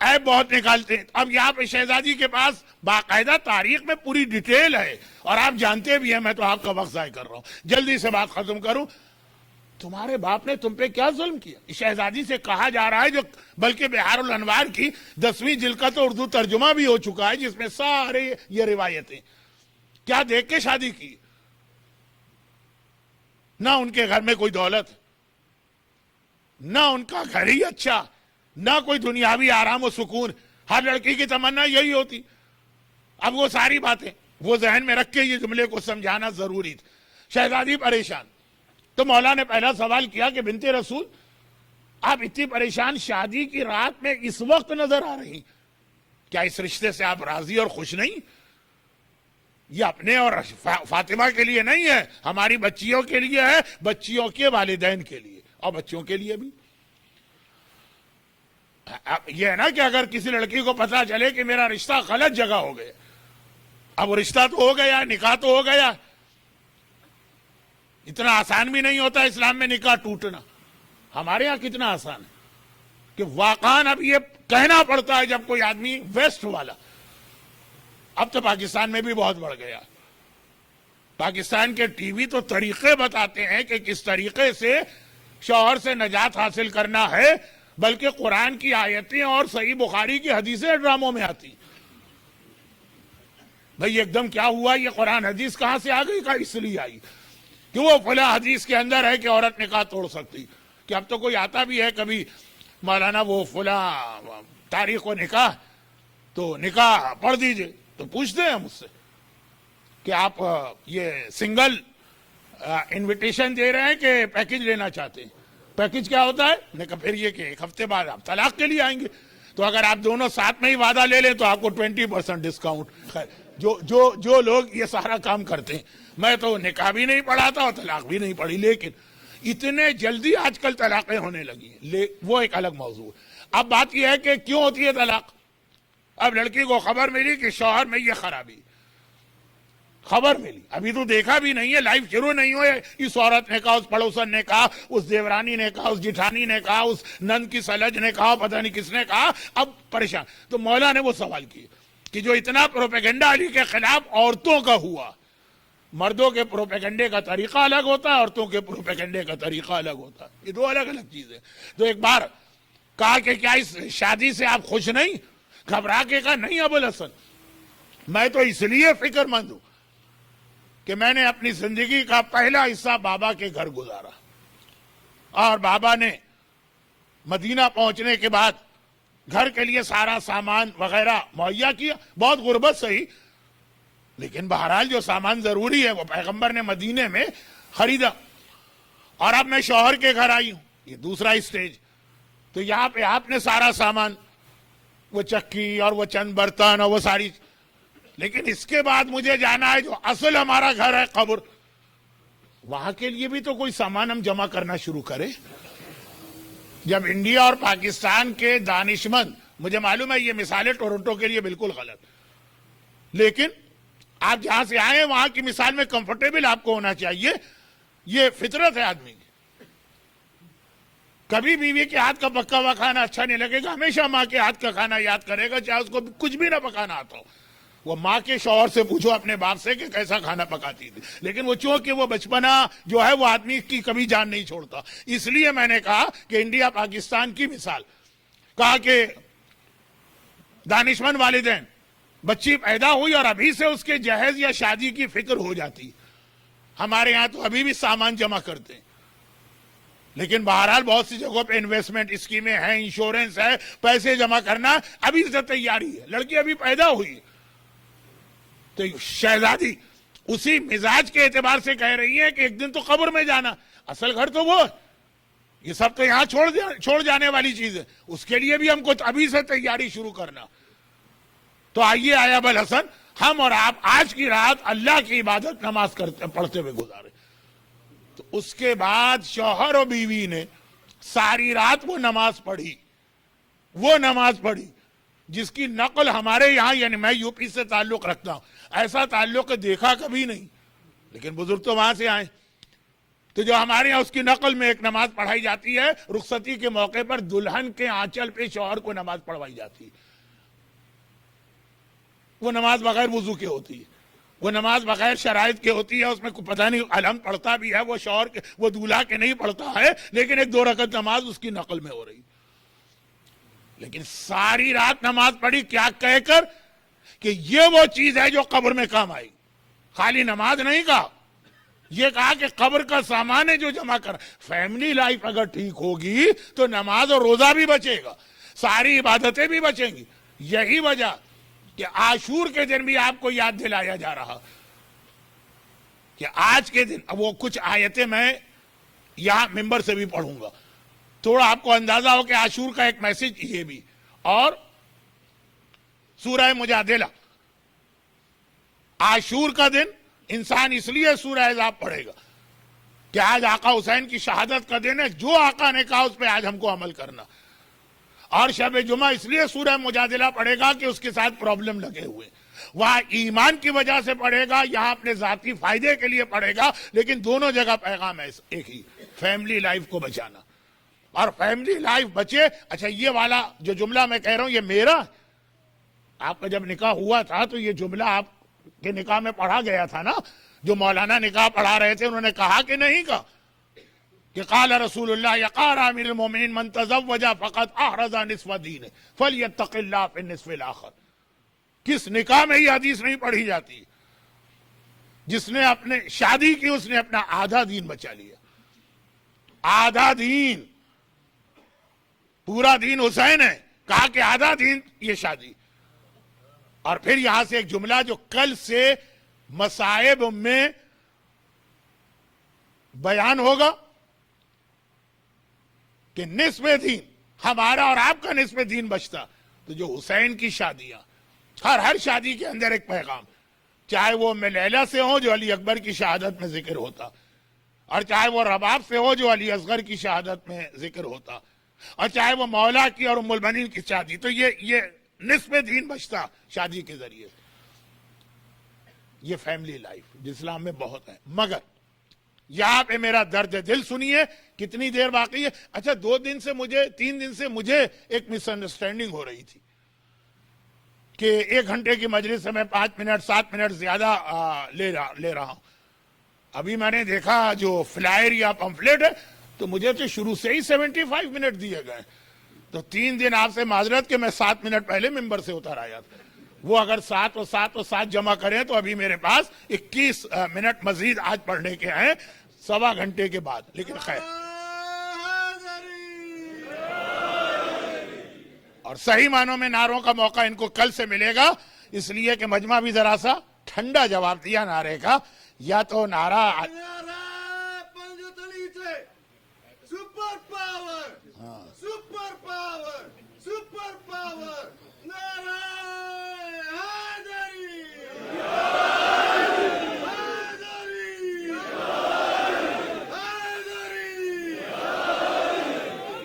عیب بہت نکالتے ہیں۔ اب یہاں پہ شہزادی کے پاس باقاعدہ تاریخ میں پوری ڈیٹیل ہے، اور آپ جانتے بھی ہیں، میں تو آپ کا وقت ضائع کر رہا ہوں، جلدی سے بات ختم کروں۔ تمہارے باپ نے تم پہ کیا ظلم کیا؟ شہزادی سے کہا جا رہا ہے، جو بلکہ بہار الانوار کی 10ویں جلد کا تو اردو ترجمہ بھی ہو چکا ہے، جس میں سارے یہ روایتیں، کیا دیکھ کے شادی کی؟ نہ ان کے گھر میں کوئی دولت، نہ ان کا گھر ہی اچھا، نہ کوئی دنیاوی آرام و سکون۔ ہر لڑکی کی تمنا یہی ہوتی۔ اب وہ ساری باتیں وہ ذہن میں رکھ کے یہ جملے کو سمجھانا ضروری تھا۔ شہزادی پریشان، تو مولا نے پہلا سوال کیا کہ بنت رسول، آپ اتنی پریشان شادی کی رات میں اس وقت نظر آ رہی، کیا اس رشتے سے آپ راضی اور خوش نہیں؟ یہ اپنے اور فاطمہ کے لیے نہیں ہے، ہماری بچیوں کے لیے ہے، بچیوں کے والدین کے لیے، اور بچوں کے لیے بھی۔ یہ ہے نا کہ اگر کسی لڑکی کو پتا چلے کہ میرا رشتہ غلط جگہ ہو گیا، اب وہ رشتہ تو ہو گیا، نکاح تو ہو گیا، اتنا آسان بھی نہیں ہوتا اسلام میں نکاح ٹوٹنا۔ ہمارے ہاں کتنا آسان ہے کہ واقعاً اب یہ کہنا پڑتا ہے جب کوئی آدمی ویسٹ والا، اب تو پاکستان میں بھی بہت بڑھ گیا۔ پاکستان کے ٹی وی تو طریقے بتاتے ہیں کہ کس طریقے سے شوہر سے نجات حاصل کرنا ہے، بلکہ قرآن کی آیتیں اور صحیح بخاری کی حدیثیں ڈراموں میں آتی۔ بھئی ایک دم کیا ہوا، یہ قرآن حدیث کہاں سے آ گئی؟ اس لیے آئی کہ وہ فلاں حدیث کے اندر ہے کہ عورت نکاح توڑ سکتی، کہ اب تو کوئی آتا بھی ہے کبھی، مولانا وہ فلاں تاریخ و نکاح، تو نکاح پڑھ دیجئے، تو پوچھتے ہیں مجھ سے کہ آپ یہ سنگل انویٹیشن دے رہے ہیں کہ پیکج لینا چاہتے ہیں؟ پیکج کیا ہوتا ہے؟ میں کہا پھر یہ کہ 1 ہفتے بعد آپ طلاق کے لیے آئیں گے، تو اگر آپ دونوں ساتھ میں ہی وعدہ لے لیں تو آپ کو 20% ڈسکاؤنٹ۔ خیر، جو لوگ یہ سارا کام کرتے ہیں، میں تو نکاح بھی نہیں پڑھا تھا اور طلاق بھی نہیں پڑھی، لیکن اتنے جلدی آج کل طلاقیں ہونے لگی ہیں، وہ ایک الگ موضوع ہے۔ اب بات یہ ہے کہ کیوں ہوتی ہے طلاق؟ اب لڑکی کو خبر ملی کہ شوہر میں یہ خرابی، خبر ملی، ابھی تو دیکھا بھی نہیں ہے، لائف شروع نہیں ہوئے، اس عورت نے کہا، اس پڑوسن نے کہا، اس دیورانی نے کہا، اس جٹھانی نے کہا، اس نند کی سلج نے کہا، پتہ نہیں کس نے کہا، اب پریشان۔ تو مولا نے وہ سوال کیے کہ جو اتنا پروپیگنڈا علی کے خلاف عورتوں کا ہوا، مردوں کے پروپیگنڈے کا طریقہ الگ ہوتا ہے، عورتوں کے پروپیگنڈے کا طریقہ الگ ہوتا ہے، یہ دو الگ الگ چیزیں۔ تو ایک بار کہا کہ کیا اس شادی سے آپ خوش نہیں؟ گھبرا کے کہا نہیں ابو الحسن، میں تو اس لیے فکر مند ہوں کہ میں نے اپنی زندگی کا پہلا حصہ بابا کے گھر گزارا، اور بابا نے مدینہ پہنچنے کے بعد گھر کے لیے سارا سامان وغیرہ مہیا کیا، بہت غربت صحیح، لیکن بہرحال جو سامان ضروری ہے وہ پیغمبر نے مدینے میں خریدا۔ اور اب میں شوہر کے گھر آئی ہوں، یہ دوسرا اسٹیج۔ تو یہاں پہ آپ نے سارا سامان، وہ چکی اور وہ چند برتن اور وہ ساری، لیکن اس کے بعد مجھے جانا ہے جو اصل ہمارا گھر ہے، قبر، وہاں کے لیے بھی تو کوئی سامان ہم جمع کرنا شروع کریں۔ جب انڈیا اور پاکستان کے دانشمند، مجھے معلوم ہے یہ مثالیں ٹورنٹو کے لیے بالکل غلط، لیکن آپ جہاں سے آئے وہاں کی مثال میں کمفرٹیبل آپ کو ہونا چاہیے، یہ فطرت ہے آدمی کی۔ کبھی بیوی کے ہاتھ کا پکا ہوا کھانا اچھا نہیں لگے گا، ہمیشہ ماں کے ہاتھ کا کھانا یاد کرے گا، چاہے اس کو کچھ بھی نہ پکانا آتا ہو۔ وہ ماں کے شوہر سے پوچھو اپنے باپ سے کہ کیسا کھانا پکاتی تھی، لیکن وہ چونکہ وہ بچپنا جو ہے وہ آدمی کی کبھی جان نہیں چھوڑتا۔ اس لیے میں نے کہا کہ انڈیا پاکستان کی مثال، کہا کہ دانشمند والدین، بچی پیدا ہوئی اور ابھی سے اس کے جہیز یا شادی کی فکر ہو جاتی۔ ہمارے ہاں تو ابھی بھی سامان جمع کرتے ہیں، لیکن بہرحال بہت سی جگہوں پہ انویسٹمنٹ اسکیمیں ہیں، انشورنس ہے، پیسے جمع کرنا ابھی سے تیاری ہے۔ لڑکی ابھی پیدا ہوئی تو شہزادی اسی مزاج کے اعتبار سے کہہ رہی ہے کہ ایک دن تو قبر میں جانا، اصل گھر تو وہ ہے، یہ سب تو یہاں چھوڑ جانے والی چیز ہے، اس کے لیے بھی ہم کو ابھی سے تیاری شروع کرنا۔ تو آئیے آیا ابو الحسن، ہم اور آپ آج کی رات اللہ کی عبادت نماز پڑھتے ہوئے گزارے۔ تو اس کے بعد شوہر و بیوی نے ساری رات وہ نماز پڑھی جس کی نقل ہمارے یہاں، یعنی میں یو پی سے تعلق رکھتا ہوں، ایسا تعلق دیکھا کبھی نہیں، لیکن بزرگ تو وہاں سے آئے۔ تو جو ہمارے یہاں اس کی نقل میں ایک نماز پڑھائی جاتی ہے، رخصتی کے موقع پر دلہن کے آنچل پہ شوہر کو نماز پڑھوائی جاتی ہے۔ وہ نماز بغیر وضو کے ہوتی ہے، وہ نماز بغیر شرائط کے ہوتی ہے، اس میں پتہ نہیں الحمد پڑھتا بھی ہے وہ شوہر کے، وہ دولہا کے نہیں پڑھتا ہے، لیکن ایک 2 رکعت نماز اس کی نقل میں ہو رہی۔ لیکن ساری رات نماز پڑھی، کیا کہہ کر کہ یہ وہ چیز ہے جو قبر میں کام آئی۔ خالی نماز نہیں کہا، یہ کہا کہ قبر کا سامان ہے جو جمع کر۔ فیملی لائف اگر ٹھیک ہوگی تو نماز اور روزہ بھی بچے گا، ساری عبادتیں بھی بچیں گی۔ یہی وجہ کہ عاشور کے دن بھی آپ کو یاد دلایا جا رہا کہ آج کے دن، اب وہ کچھ آیتیں میں یہاں ممبر سے بھی پڑھوں گا، تھوڑا آپ کو اندازہ ہو کہ عاشور کا ایک میسج یہ بھی، اور سورہ مجادلہ۔ عاشور کا دن انسان اس لیے سورہ احزاب پڑھے گا کہ آج آقا حسین کی شہادت کا دن ہے، جو آقا نے کہا اس پہ آج ہم کو عمل کرنا۔ اور شب جمعہ اس لیے سورہ مجادلہ پڑھے گا کہ اس کے ساتھ پرابلم لگے ہوئے، وہاں ایمان کی وجہ سے پڑھے گا، یہاں اپنے ذاتی فائدے کے لیے پڑھے گا، لیکن دونوں جگہ پیغام ہے ایک ہی، فیملی لائف کو بچانا۔ اور فیملی لائف بچے۔ اچھا یہ والا جو جملہ میں کہہ رہا ہوں یہ میرا، آپ کا جب نکاح ہوا تھا تو یہ جملہ آپ کے نکاح میں پڑھا گیا تھا نا، جو مولانا نکاح پڑھا رہے تھے انہوں نے کہا کہ نہیں کہا کہ قال رسول اللہ یقال امیر المومنین من تزوج فقط احرز نصف دین فلیتق اللہ فی النصف الاخر۔ کس نکاح میں یہ حدیث نہیں پڑھی جاتی؟ جس نے اپنے شادی کی اس نے اپنا آدھا دین بچا لیا، آدھا دین۔ پورا دین حسین ہے، کہا کہ آدھا دین یہ شادی۔ اور پھر یہاں سے ایک جملہ جو کل سے مصائب میں بیان ہوگا کہ نصف دین ہمارا اور آپ کا نصف دین بچتا۔ تو جو حسین کی شادیاں، ہر شادی کے اندر ایک پیغام، چاہے وہ ام لیلہ سے ہو جو علی اکبر کی شہادت میں ذکر ہوتا، اور چاہے وہ رباب سے ہو جو علی اصغر کی شہادت میں ذکر ہوتا، اور چاہے وہ مولا کی اور ام المؤمنین کی شادی، تو یہ نصف دین بچتا شادی کے ذریعے۔ یہ فیملی لائف اسلام میں بہت ہے، مگر یہاں پہ میرا درد دل سنیے، کتنی دیر باقی ہے؟ اچھا 3 دن سے مجھے ایک مس انڈرسٹینڈنگ ہو رہی تھی کہ 1 گھنٹے کی مجلس سے میں 5 منٹ 7 منٹ زیادہ لے رہا ہوں۔ ابھی میں نے دیکھا جو فلائر یا پمفلیٹ ہے تو مجھے تو شروع سے ہی 75 منٹ دیے گئے، تو 3 دن آپ سے معذرت کہ میں 7 منٹ پہلے ممبر سے اتر آیا تھا۔ وہ اگر 7 اور 7 اور 7 جمع کریں تو ابھی میرے پاس 21 منٹ مزید آج پڑھنے کے ہیں 1.25 گھنٹے کے بعد، لیکن خیر۔ اور صحیح معنوں میں نعروں کا موقع ان کو کل سے ملے گا، اس لیے کہ مجمع بھی ذرا سا ٹھنڈا جواب دیا نعرے کا، یا تو نعرہ super power super power super power نعرہ حیدری حیدری حیدری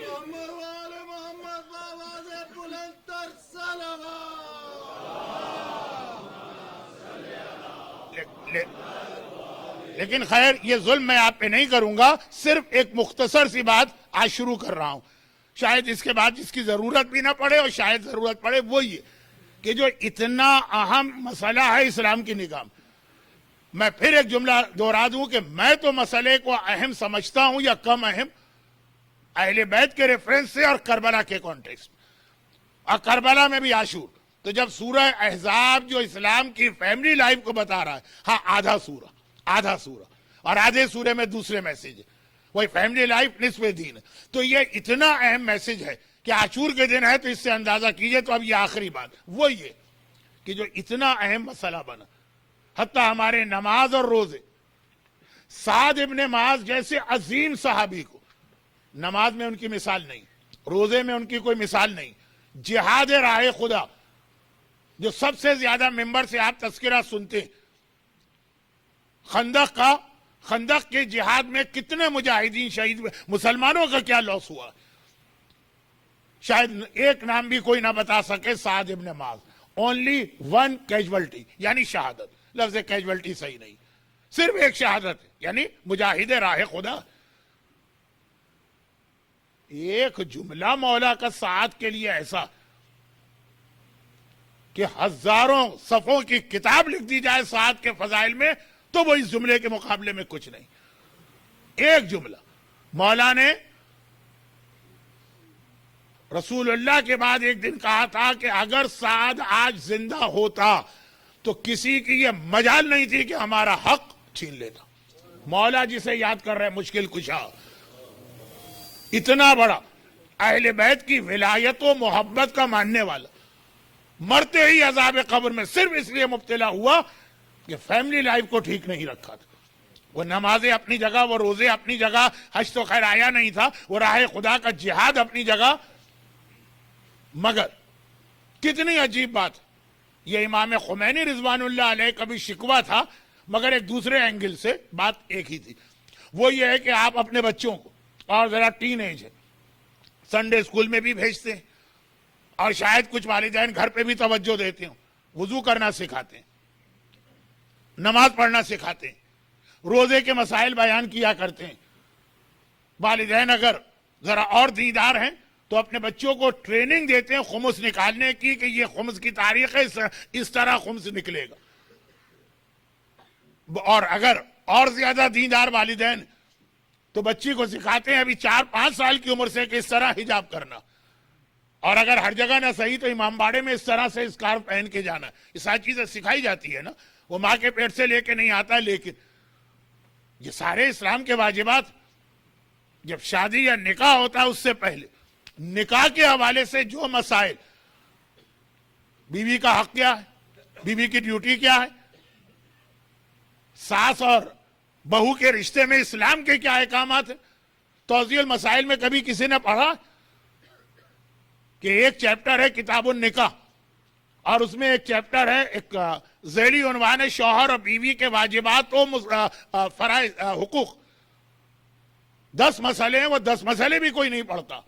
محمد وال محمد آواز بلند تر لیکن خیر یہ ظلم میں آپ پہ نہیں کروں گا، صرف ایک مختصر سی بات آج شروع کر رہا ہوں، شاید اس کے بعد جس کی ضرورت بھی نہ پڑے اور شاید ضرورت پڑے، وہ یہ کہ جو اتنا اہم مسئلہ ہے اسلام کی نگاہ میں پھر ایک جملہ دہرا دوں کہ میں تو مسئلے کو اہم سمجھتا ہوں یا کم اہم اہل بیت کے ریفرنس سے اور کربلا کے کانٹیکسٹ میں، اور کربلا میں بھی عاشور۔ تو جب سورہ احزاب جو اسلام کی فیملی لائف کو بتا رہا ہے، ہاں آدھا سورہ اور آدھے سورے میں دوسرے میسیج ہے، وہی فیملی لائف نصف دین ہے، تو یہ اتنا اہم میسیج ہے کہ عاشور کے دن ہے، تو اس سے اندازہ کیجئے۔ تو اب یہ آخری بات وہ یہ کہ جو اتنا اہم مسئلہ بنا، حتیٰ ہمارے نماز اور روزے، سعد ابن معاذ جیسے عظیم صحابی کو نماز میں ان کی مثال نہیں، روزے میں ان کی کوئی مثال نہیں، جہاد راہ خدا جو سب سے زیادہ ممبر سے آپ تذکرہ سنتے، خندق کے جہاد میں کتنے مجاہدین شہید ہوئے، مسلمانوں کا کیا لاس ہوا، شاید ایک نام بھی کوئی نہ بتا سکے، سعد ابن معاذ، اونلی 1 کیجولٹی یعنی شہادت، لفظ کیجولٹی صحیح نہیں، صرف ایک شہادت یعنی مجاہد راہ خدا۔ ایک جملہ مولا کا سعد کے لیے ایسا کہ ہزاروں صفوں کی کتاب لکھ دی جائے سعد کے فضائل میں تو وہ اس جملے کے مقابلے میں کچھ نہیں۔ ایک جملہ مولا نے رسول اللہ کے بعد ایک دن کہا تھا کہ اگر سعد آج زندہ ہوتا تو کسی کی یہ مجال نہیں تھی کہ ہمارا حق چھین لیتا۔ مولا جسے یاد کر رہے مشکل کشا، اتنا بڑا اہل بیت کی ولایت و محبت کا ماننے والا، مرتے ہی عذاب قبر میں صرف اس لیے مبتلا ہوا کہ فیملی لائف کو ٹھیک نہیں رکھا تھا۔ وہ نمازیں اپنی جگہ، وہ روزے اپنی جگہ، حج تو خیر آیا نہیں تھا، وہ راہ خدا کا جہاد اپنی جگہ، مگر کتنی عجیب بات، یہ امام خمینی رضوان اللہ علیہ کا بھی شکوہ تھا، مگر ایک دوسرے اینگل سے بات ایک ہی تھی، وہ یہ ہے کہ آپ اپنے بچوں کو، اور ذرا ٹین ایج ہے، سنڈے اسکول میں بھی بھیجتے ہیں، اور شاید کچھ والدین گھر پہ بھی توجہ دیتے ہیں، وضو کرنا سکھاتے ہیں، نماز پڑھنا سکھاتے ہیں، روزے کے مسائل بیان کیا کرتے ہیں۔ والدین اگر ذرا اور دیندار ہیں تو اپنے بچوں کو ٹریننگ دیتے ہیں خمس نکالنے کی کہ یہ خمس کی تاریخ ہے، اس طرح خمس نکلے گا۔ اور اگر اور زیادہ دیندار والدین تو بچی کو سکھاتے ہیں ابھی 4-5 سال کی عمر سے کہ اس طرح حجاب کرنا، اور اگر ہر جگہ نہ صحیح تو امام باڑے میں اس طرح سے اسکارف پہن کے جانا، یہ ساری چیزیں سکھائی جاتی ہے نا، وہ ماں کے پیٹ سے لے کے نہیں آتا، لیکن یہ سارے اسلام کے واجبات جب شادی یا نکاح ہوتا ہے اس سے پہلے نکاح کے حوالے سے جو مسائل، بیوی کا حق کیا ہے، بیوی کی ڈیوٹی کیا ہے، ساس اور بہو کے رشتے میں اسلام کے کیا احکامات ہیں، توضیح المسائل میں کبھی کسی نے پڑھا کہ ایک چیپٹر ہے کتاب النکاح اور اس میں ایک چیپٹر ہے، ایک ذیلی عنوان ہے شوہر اور بیوی کے واجبات و فرائض حقوق، 10 مسئلے ہیں, وہ 10 مسئلے بھی کوئی نہیں پڑھتا.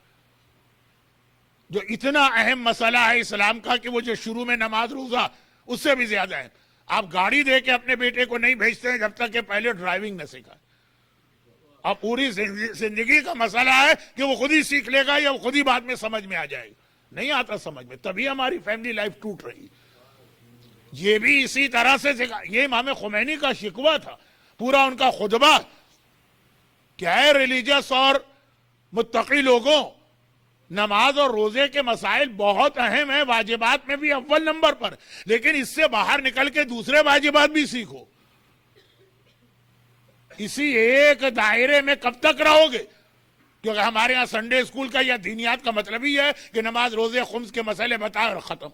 جو اتنا اہم مسئلہ ہے اسلام کا کہ وہ جو شروع میں نماز روزہ اس سے بھی زیادہ ہے. آپ گاڑی دے کے اپنے بیٹے کو نہیں بھیجتے ہیں جب تک کہ پہلے ڈرائیونگ نہ سکھائے. اور پوری زندگی کا مسئلہ ہے کہ وہ خود ہی سیکھ لے گا یا وہ خود ہی بعد میں سمجھ میں آ جائے گا. نہیں آتا سمجھ میں, تبھی ہماری فیملی لائف ٹوٹ رہی. یہ بھی اسی طرح سے یہ امام خمینی کا شکوہ تھا, پورا ان کا خطبہ. کیا ہے ریلیجس اور متقی لوگوں, نماز اور روزے کے مسائل بہت اہم ہیں, واجبات میں بھی اول نمبر پر, لیکن اس سے باہر نکل کے دوسرے واجبات بھی سیکھو. اسی ایک دائرے میں کب تک رہو گے؟ کیونکہ ہمارے ہاں سنڈے اسکول کا یا دینیات کا مطلب ہی ہے کہ نماز روزے خمس کے مسئلے بتائے اور ختم.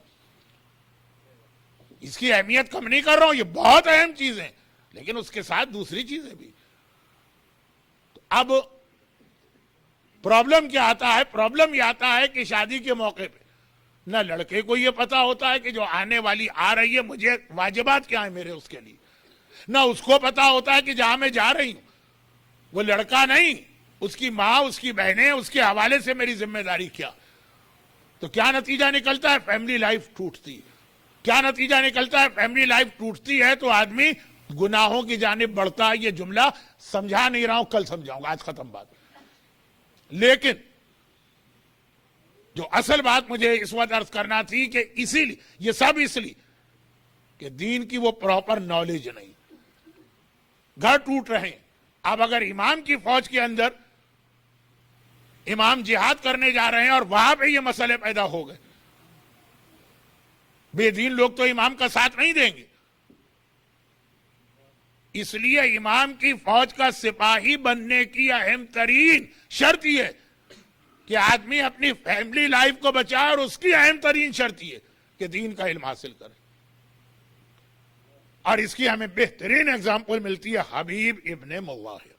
اس کی اہمیت کم نہیں کر رہا ہوں, یہ بہت اہم چیز ہے, لیکن اس کے ساتھ دوسری چیزیں بھی. اب پرابلم کیا آتا ہے؟ پرابلم یہ آتا ہے کہ شادی کے موقع پہ نہ لڑکے کو یہ پتا ہوتا ہے کہ جو آنے والی آ رہی ہے مجھے واجبات کیا ہیں میرے اس کے لیے, نہ اس کو پتا ہوتا ہے کہ جہاں میں جا رہی ہوں وہ لڑکا نہیں, اس کی ماں, اس کی بہنیں, اس کے حوالے سے میری ذمہ داری کیا. تو کیا نتیجہ نکلتا ہے؟ فیملی لائف ٹوٹتی. کیا نتیجہ نکلتا ہے؟ فیملی لائف ٹوٹتی ہے تو آدمی گناہوں کی جانب بڑھتا ہے. یہ جملہ سمجھا نہیں رہا ہوں, کل سمجھاؤں گا, آج ختم بات. لیکن جو اصل بات مجھے اس وقت عرض کرنا تھی کہ اسی لیے یہ سب اس لیے کہ دین کی وہ پراپر نالج نہیں, گھر ٹوٹ رہے ہیں. اب اگر امام کی فوج کے اندر امام جہاد کرنے جا رہے ہیں اور وہاں پہ یہ مسئلے پیدا ہو گئے, بے دین لوگ تو امام کا ساتھ نہیں دیں گے. اس لیے امام کی فوج کا سپاہی بننے کی اہم ترین شرط یہ ہے کہ آدمی اپنی فیملی لائف کو بچائے, اور اس کی اہم ترین شرط یہ کہ دین کا علم حاصل کرے. اور اس کی ہمیں بہترین اگزامپل ملتی ہے حبیب ابن مظاہر.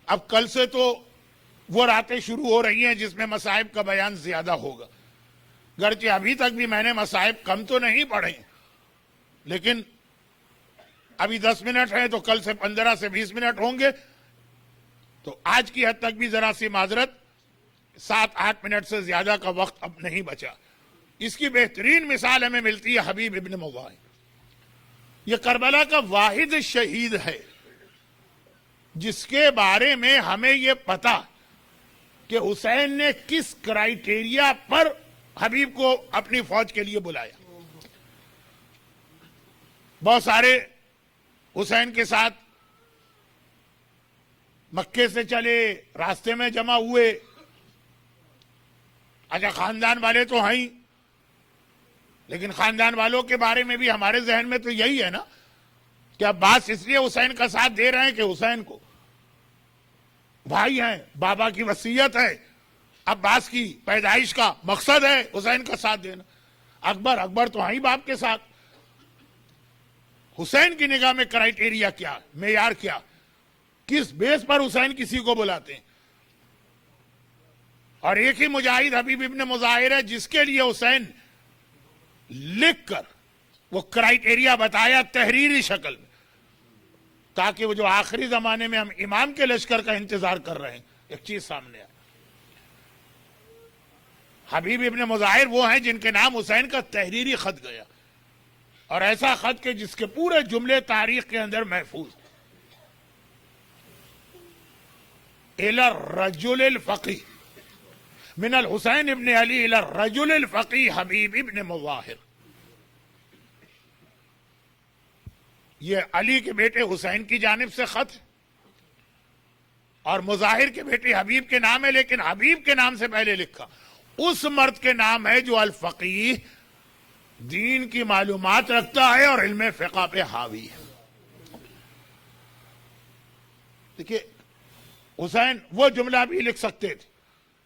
اب کل سے تو وہ راتیں شروع ہو رہی ہیں جس میں مصائب کا بیان زیادہ ہوگا, گرچہ ابھی تک بھی میں نے مصائب کم تو نہیں پڑھے, لیکن ابھی 10 منٹ ہیں تو کل سے 15 سے 20 منٹ ہوں گے, تو آج کی حد تک بھی ذرا سی معذرت, 7-8 منٹ سے زیادہ کا وقت اب نہیں بچا. اس کی بہترین مثال ہمیں ملتی ہے حبیب ابن مظاہر. یہ کربلا کا واحد شہید ہے جس کے بارے میں ہمیں یہ پتا کہ حسین نے کس کرائیٹیریا پر حبیب کو اپنی فوج کے لیے بلایا. بہت سارے حسین کے ساتھ مکے سے چلے, راستے میں جمع ہوئے. اچھا خاندان والے تو ہیں, لیکن خاندان والوں کے بارے میں بھی ہمارے ذہن میں تو یہی ہے نا کہ عباس اس لیے حسین کا ساتھ دے رہے ہیں کہ حسین کو بھائی ہیں, بابا کی وصیت ہے, عباس کی پیدائش کا مقصد ہے حسین کا ساتھ دینا. اکبر تو ہیں باپ کے ساتھ. حسین کی نگاہ میں کرائیٹیریا کیا, معیار کیا, کس بیس پر حسین کسی کو بلاتے ہیں؟ اور ایک ہی مجاہد حبیب ابن مظاہر ہے جس کے لیے حسین لکھ کر وہ کرائیٹیریا بتایا تحریری شکل میں, تاکہ وہ جو آخری زمانے میں ہم امام کے لشکر کا انتظار کر رہے ہیں ایک چیز سامنے آئے. حبیب ابن مظاہر وہ ہیں جن کے نام حسین کا تحریری خط گیا, اور ایسا خط کہ جس کے پورے جملے تاریخ کے اندر محفوظ. الى الرجل الفقی من الحسین ابن علی الى الرجل الفقی حبیب ابن مظاہر. یہ علی کے بیٹے حسین کی جانب سے خط ہے, اور مظاہر کے بیٹے حبیب کے نام ہے, لیکن حبیب کے نام سے پہلے لکھا اس مرد کے نام ہے جو الفقیہ, دین کی معلومات رکھتا ہے اور علم فقہ پہ حاوی ہے. دیکھیے حسین وہ جملہ بھی لکھ سکتے تھے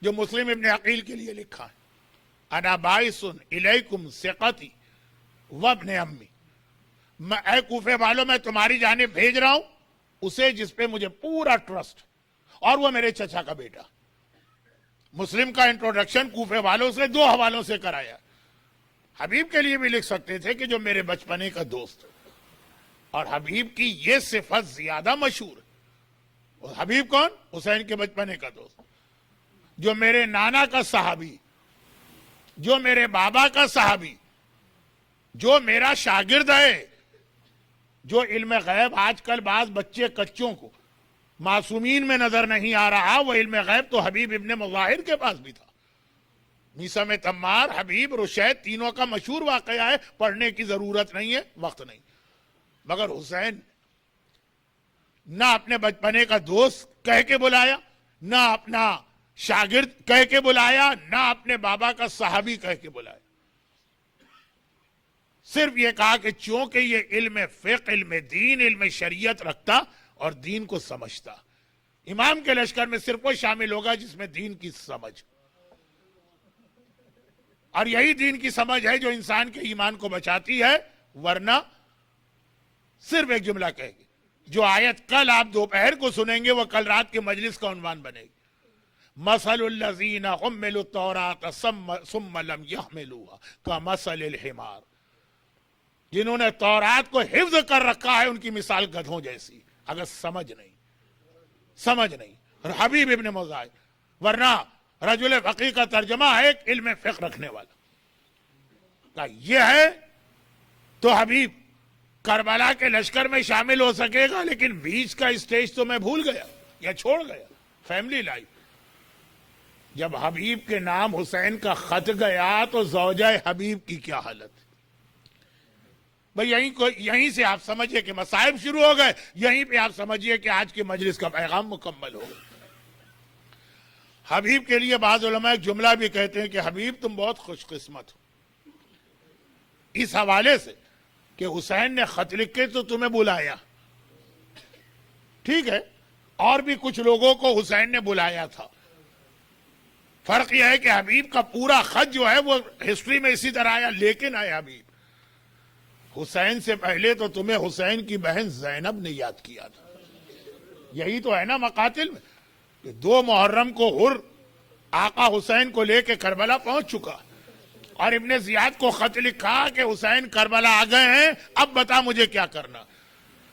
جو مسلم ابن عقیل کے لیے لکھا ہے, انا باعث الیکم ثقتی وابن امی, اے کوفے والوں میں تمہاری جانب بھیج رہا ہوں اسے جس پہ مجھے پورا ٹرسٹ, اور وہ میرے چچا کا بیٹا. مسلم کا انٹروڈکشن کوفے والوں سے 2 حوالوں سے کرایا. حبیب کے لیے بھی لکھ سکتے تھے کہ جو میرے بچپنے کا دوست, اور حبیب کی یہ صفت زیادہ مشہور اور حبیب کون؟ حسین کے بچپنے کا دوست، جو میرے نانا کا صحابی، جو میرے بابا کا صحابی، جو میرا شاگرد ہے، جو علم غیب آج کل بعض بچے کچوں کو معصومین میں نظر نہیں آ رہا، وہ علم غیب تو حبیب ابن مظاہر کے پاس بھی تھا۔ میثم تمار، حبیب، رشید، تینوں کا مشہور واقعہ ہے، پڑھنے کی ضرورت نہیں ہے، وقت نہیں۔ مگر حسین نہ اپنے بچپنے کا دوست کہہ کے بلایا، نہ اپنا شاگرد کہہ کے بلایا، نہ اپنے بابا کا صحابی کہہ کے بلایا، صرف یہ کہا کہ چونکہ یہ علم فقہ، علم دین، علم شریعت رکھتا اور دین کو سمجھتا۔ امام کے لشکر میں صرف وہ شامل ہوگا جس میں دین کی سمجھ، اور یہی دین کی سمجھ ہے جو انسان کے ایمان کو بچاتی ہے، ورنہ صرف ایک جملہ کہے گی، جو آیت کل آپ دوپہر کو سنیں گے وہ کل رات کے مجلس کا عنوان بنے گی۔ مثل الذین حملوا التوراۃ ثم لم یحملوها کمثل الحمار، جنہوں نے تورات کو حفظ کر رکھا ہے ان کی مثال گدھوں جیسی، اگر سمجھ نہیں۔ اور حبیب ابن مظاہر، ورنہ رجل فقیہ کا ترجمہ ہے ایک علم فقہ رکھنے والا، کہ یہ ہے تو حبیب کربلا کے لشکر میں شامل ہو سکے گا، لیکن بیچ کا اسٹیج تو میں بھول گیا یا چھوڑ گیا، فیملی لائف۔ جب حبیب کے نام حسین کا خط گیا تو زوجہ حبیب کی کیا حالت؟ بھئی یہیں سے آپ سمجھئے کہ مصائب شروع ہو گئے، یہیں پہ آپ سمجھئے کہ آج کی مجلس کا پیغام مکمل ہو گیا۔ حبیب کے لیے بعض علماء ایک جملہ بھی کہتے ہیں کہ حبیب تم بہت خوش قسمت ہو، اس حوالے سے کہ حسین نے خط لکھ کے تو تمہیں بلایا، ٹھیک ہے، اور بھی کچھ لوگوں کو حسین نے بلایا تھا، فرق یہ ہے کہ حبیب کا پورا خط جو ہے وہ ہسٹری میں اسی طرح آیا، لیکن آیا حبیب حسین سے پہلے تو تمہیں حسین کی بہن زینب نے یاد کیا تھا۔ یہی تو ہے نا مقاتل میں کہ 2 محرم کو حر آقا حسین کو لے کے کربلا پہنچ چکا، اور ابن زیاد کو خط لکھا کہ حسین کربلا آ گئے ہیں، اب بتا مجھے کیا کرنا،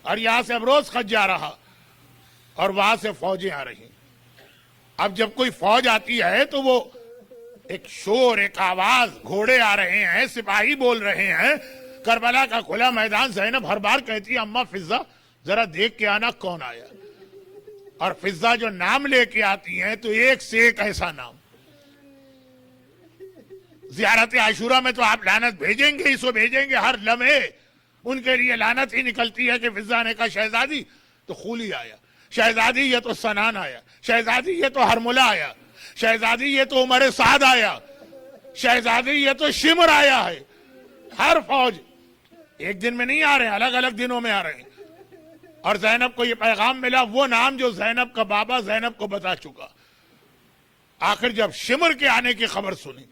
اور یہاں سے اب روز خط جا رہا اور وہاں سے فوجیں آ رہی۔ اب جب کوئی فوج آتی ہے تو وہ ایک شور، ایک آواز، گھوڑے آ رہے ہیں، سپاہی بول رہے ہیں، کربلا کا کھلا میدان۔ زینب ہر بار کہتی ہے اماں فضہ ذرا دیکھ کے آنا کون آیا، اور فضہ جو نام لے کے آتی ہیں تو ایک سے ایک ایسا نام۔ زیارت عاشورہ میں تو آپ لعنت بھیجیں گے، اسو بھیجیں گے، ہر لمحے ان کے لیے لعنت ہی نکلتی ہے کہ فضہ نے کہا شہزادی تو خولی آیا، شہزادی یہ تو سنان آیا، شہزادی یہ تو ہرملہ آیا، شہزادی یہ تو عمر سعد آیا، شہزادی یہ تو شمر آیا ہے۔ ہر فوج ایک دن میں نہیں آ رہے ہیں، الگ الگ دنوں میں آ رہے ہیں، اور زینب کو یہ پیغام ملا، وہ نام جو زینب کا بابا زینب کو بتا چکا۔ آخر جب شمر کے آنے کی خبر سنی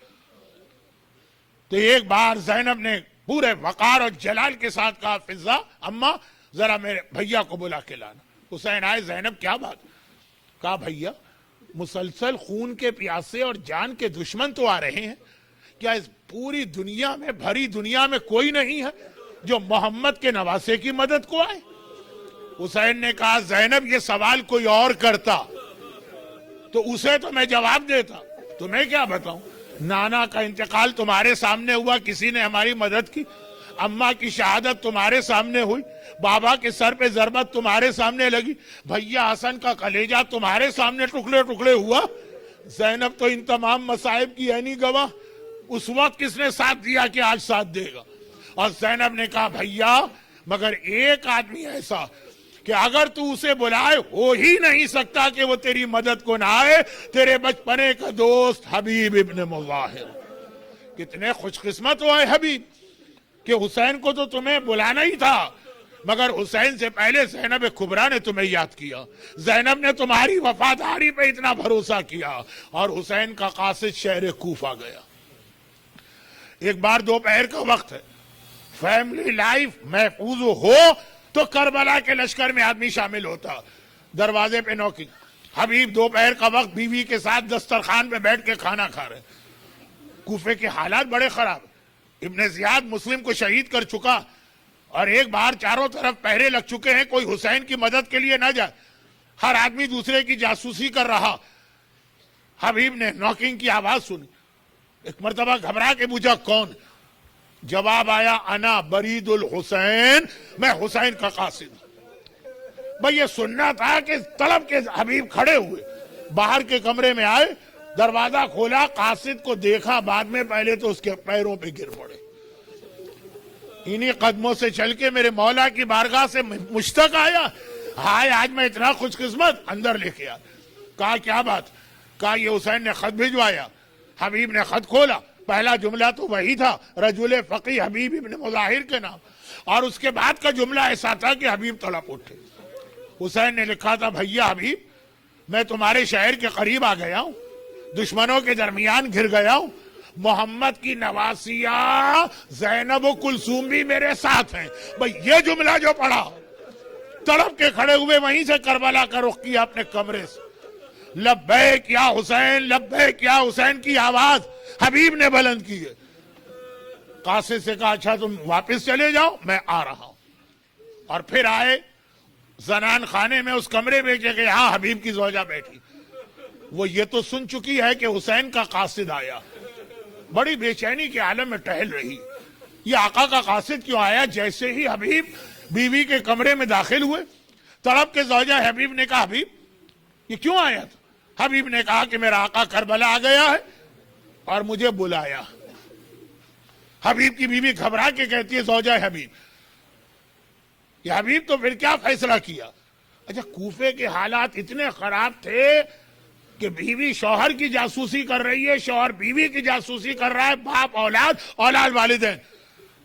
تو ایک بار زینب نے پورے وقار اور جلال کے ساتھ کہا فضہ اماں ذرا میرے بھیا کو بلا کے لانا۔ حسین آئے، زینب کیا بات؟ کہا بھیا مسلسل خون کے پیاسے اور جان کے دشمن تو آ رہے ہیں، کیا اس پوری دنیا میں، بھری دنیا میں کوئی نہیں ہے جو محمد کے نواسے کی مدد کو آئے؟ حسین نے کہا زینب یہ سوال کوئی اور کرتا تو اسے تو میں جواب دیتا، تمہیں کیا بتاؤں؟ نانا کا انتقال تمہارے سامنے ہوا، کسی نے ہماری مدد کی؟ اماں کی شہادت تمہارے سامنے ہوئی، بابا کے سر پہ ضربت تمہارے سامنے لگی، بھیا حسن کا کلیجہ تمہارے سامنے ٹکڑے ٹکڑے ہوا۔ زینب تو ان تمام مصائب کی ہے نہیں گواہ، اس وقت کس نے ساتھ دیا کہ آج ساتھ دے گا؟ اور زینب نے کہا بھیا مگر ایک آدمی ایسا کہ اگر تو اسے بلائے ہو ہی نہیں سکتا کہ وہ تیری مدد کو نہ آئے، تیرے بچپنے کا دوست حبیب ابن مظاہر۔ کتنے خوش قسمت ہوئے حبیب کہ حسین کو تو تمہیں بلانا ہی تھا، مگر حسین سے پہلے زینب کبریٰ نے تمہیں یاد کیا، زینب نے تمہاری وفاداری پہ اتنا بھروسہ کیا، اور حسین کا قاصد شہر کوفہ گیا۔ ایک بار دوپہر کا وقت ہے، فیملی لائف محفوظ ہو تو کربلا کے لشکر میں آدمی شامل ہوتا۔ دروازے پہ نوکنگ، حبیب دوپہر کا وقت بیوی کے ساتھ دسترخوان پہ بیٹھ کے کھانا کھا رہے۔ کوفے کے حالات بڑے خراب، ابن زیاد مسلم کو شہید کر چکا، اور ایک بار چاروں طرف پہرے لگ چکے ہیں، کوئی حسین کی مدد کے لیے نہ جائے۔ ہر آدمی دوسرے کی جاسوسی کر رہا. حبیب نے ناکنگ کی آواز سنی. ایک مرتبہ گھبرا کے پوچھا کون؟ جواب آیا انا برید الحسین، میں حسین کا قاصد. بھئی یہ سننا تھا کہ طلب کے حبیب کھڑے ہوئے، باہر کے کمرے میں آئے، دروازہ کھولا، قاصد کو دیکھا، بعد میں پہلے تو اس کے پیروں پہ گر پڑے. انہی قدموں سے چل کے میرے مولا کی بارگاہ سے مشتاق آیا. ہائے آج میں اتنا خوش قسمت. اندر لے کے آیا. کہا کیا بات؟ کہا یہ حسین نے خط بھجوایا. حبیب نے خط کھولا، پہلا جملہ تو وہی تھا، رجل فقی حبیب ابن مظاہر کے نام، اور اس کے بعد کا جملہ ایسا تھا کہ حبیب تڑپ اٹھے. حسین نے لکھا تھا بھیا حبیب میں تمہارے شہر کے قریب آ گیا ہوں، دشمنوں کے درمیان گھر گیا ہوں، محمد کی نواسیہ زینب و کلثوم بھی میرے ساتھ ہیں. بھئی یہ جملہ جو پڑھا، تڑپ کے کھڑے ہوئے وہیں سے کربلا کا رخ کیا اپنے کمرے سے. لبیک یا حسین، لبیک یا حسین کی آواز حبیب نے بلند کی ہے. قاصد سے کہا اچھا تم واپس چلے جاؤ، میں آ رہا ہوں. اور پھر آئے زنان خانے میں، اس کمرے میں کہ یہاں حبیب کی زوجہ بیٹھی. وہ یہ تو سن چکی ہے کہ حسین کا قاصد آیا، بڑی بے چینی کے عالم میں ٹہل رہی. یہ آقا کا قاصد کیوں آیا؟ جیسے ہی حبیب بیوی کے کمرے میں داخل ہوئے، تڑپ کے زوجہ حبیب نے کہا حبیب یہ کیوں آیا تھا؟ حبیب نے کہا کہ میرا آقا کربلا آ گیا ہے اور مجھے بلایا. حبیب کی بیوی گھبرا کے کہتی ہے زوجہ حبیب، یہ حبیب تو پھر کیا فیصلہ کیا؟ اچھا کوفے کے حالات اتنے خراب تھے کہ بیوی شوہر کی جاسوسی کر رہی ہے، شوہر بیوی کی جاسوسی کر رہا ہے، باپ اولاد، اولاد والدین.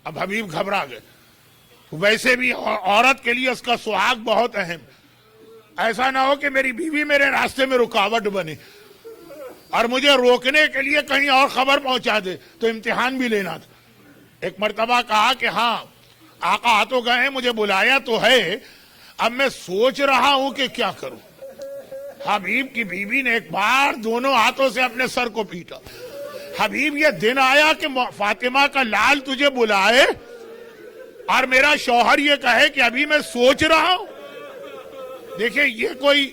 اب حبیب گھبرا گئے. ویسے بھی عورت کے لیے اس کا سہاگ بہت اہم، ایسا نہ ہو کہ میری بیوی میرے راستے میں رکاوٹ بنے اور مجھے روکنے کے لیے کہیں اور خبر پہنچا دے، تو امتحان بھی لینا تھا. ایک مرتبہ کہا کہ ہاں آقا آ تو گئے ہیں، مجھے بلایا تو ہے، اب میں سوچ رہا ہوں کہ کیا کروں. حبیب کی بیوی نے ایک بار دونوں ہاتھوں سے اپنے سر کو پیٹا. حبیب یہ دن آیا کہ فاطمہ کا لال تجھے بلائے اور میرا شوہر یہ کہے کہ ابھی میں سوچ رہا ہوں. دیکھیں یہ کوئی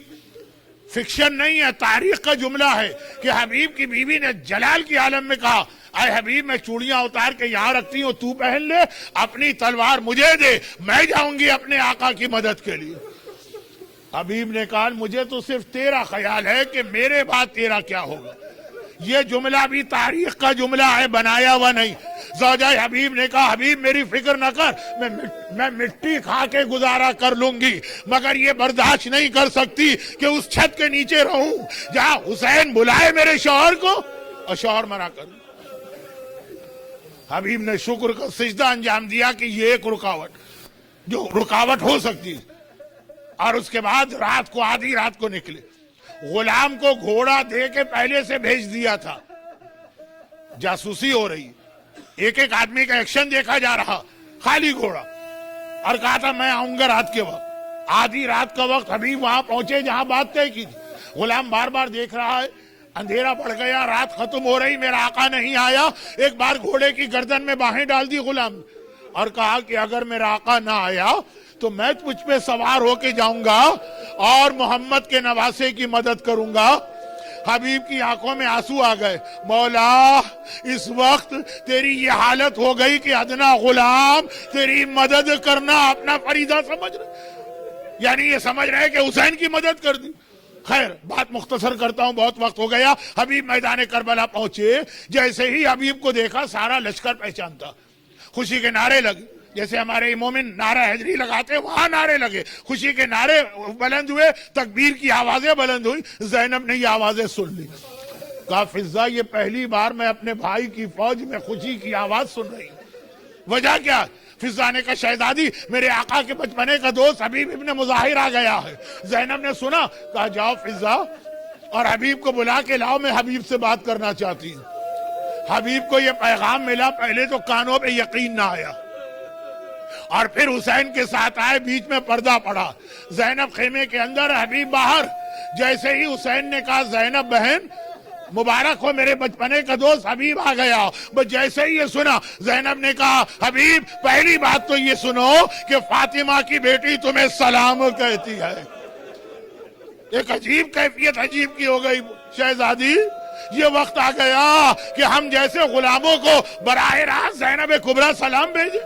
فکشن نہیں ہے، تاریخ کا جملہ ہے کہ حبیب کی بیوی نے جلال کی عالم میں کہا اے حبیب میں چوڑیاں اتار کے یہاں رکھتی ہوں، تو پہن لے، اپنی تلوار مجھے دے، میں جاؤں گی اپنے آقا کی مدد کے لیے. حبیب نے کہا مجھے تو صرف تیرا خیال ہے کہ میرے بعد تیرا کیا ہوگا. یہ جملہ بھی تاریخ کا جملہ ہے، بنایا ہوا نہیں. زوجہ حبیب نے کہا حبیب میری فکر نہ کر، میں مٹی کھا کے گزارا کر لوں گی، مگر یہ برداشت نہیں کر سکتی کہ اس چھت کے نیچے رہوں جہاں حسین بلائے میرے شوہر کو اور شوہر منع کر. حبیب نے شکر کا سجدہ انجام دیا کہ یہ ایک رکاوٹ جو رکاوٹ ہو سکتی. اور اس کے بعد رات کو آدھی رات کو نکلے. غلام کو گھوڑا دے کے پہلے سے بھیج دیا تھا، جاسوسی ہو رہی، ایک ایک آدمی کا ایکشن دیکھا جا رہا، خالی گھوڑا، اور کہا تھا میں آؤں گا رات کے وقت. آدھی رات کا وقت حبیب وہاں پہنچے جہاں بات طے کی تھی. غلام بار بار دیکھ رہا ہے، اندھیرا پڑ گیا، رات ختم ہو رہی، میرا آقا نہیں آیا. ایک بار گھوڑے کی گردن میں باہیں ڈال دی غلام اور کہا کہ اگر میرا آقا نہ آیا تو میں تجھ پہ سوار ہو کے جاؤں گا اور محمد کے نواسے کی مدد کروں گا. حبیب کی آنکھوں میں آنسو آ گئے. مولا اس وقت تیری یہ حالت ہو گئی کہ ادنا غلام تیری مدد کرنا اپنا فریضہ سمجھ رہے، یعنی یہ سمجھ رہے کہ حسین کی مدد کر دی. خیر بات مختصر کرتا ہوں، بہت وقت ہو گیا. حبیب میدان کربلا پہنچے، جیسے ہی حبیب کو دیکھا سارا لشکر پہچانتا، خوشی کے نعرے لگے، جیسے ہمارے مومن نعرہ حیدری لگاتے وہاں نعرے لگے، خوشی کے نعرے بلند ہوئے، تکبیر کی آوازیں بلند ہوئی. زینب نے یہ آوازیں سن لی. کہا فضہ یہ پہلی بار میں اپنے بھائی کی فوج میں خوشی کی آواز سن رہی. وجہ کیا؟ فضہ نے کہا شہزادی میرے آقا کے بچپنے کا دوست حبیب ابن مظاہر آ گیا ہے. زینب نے سنا، کہا جاؤ فضہ اور حبیب کو بلا کے لاؤ، میں حبیب سے بات کرنا چاہتی ہوں. حبیب کو یہ پیغام ملا، پہلے تو کانوں پہ یقین نہ آیا اور پھر حسین کے ساتھ آئے، بیچ میں پردہ پڑا. زینب خیمے کے اندر، حبیب باہر. جیسے ہی حسین نے کہا زینب بہن مبارک ہو، میرے بچپنے کا دوست حبیب آ گیا. بس جیسے ہی یہ سنا، زینب نے کہا حبیب پہلی بات تو یہ سنو کہ فاطمہ کی بیٹی تمہیں سلام کہتی ہے. ایک عجیب کیفیت عجیب کی ہو گئی شہزادی، یہ وقت آ گیا کہ ہم جیسے غلاموں کو براہ راست زینب کبریٰ سلام بھیجے،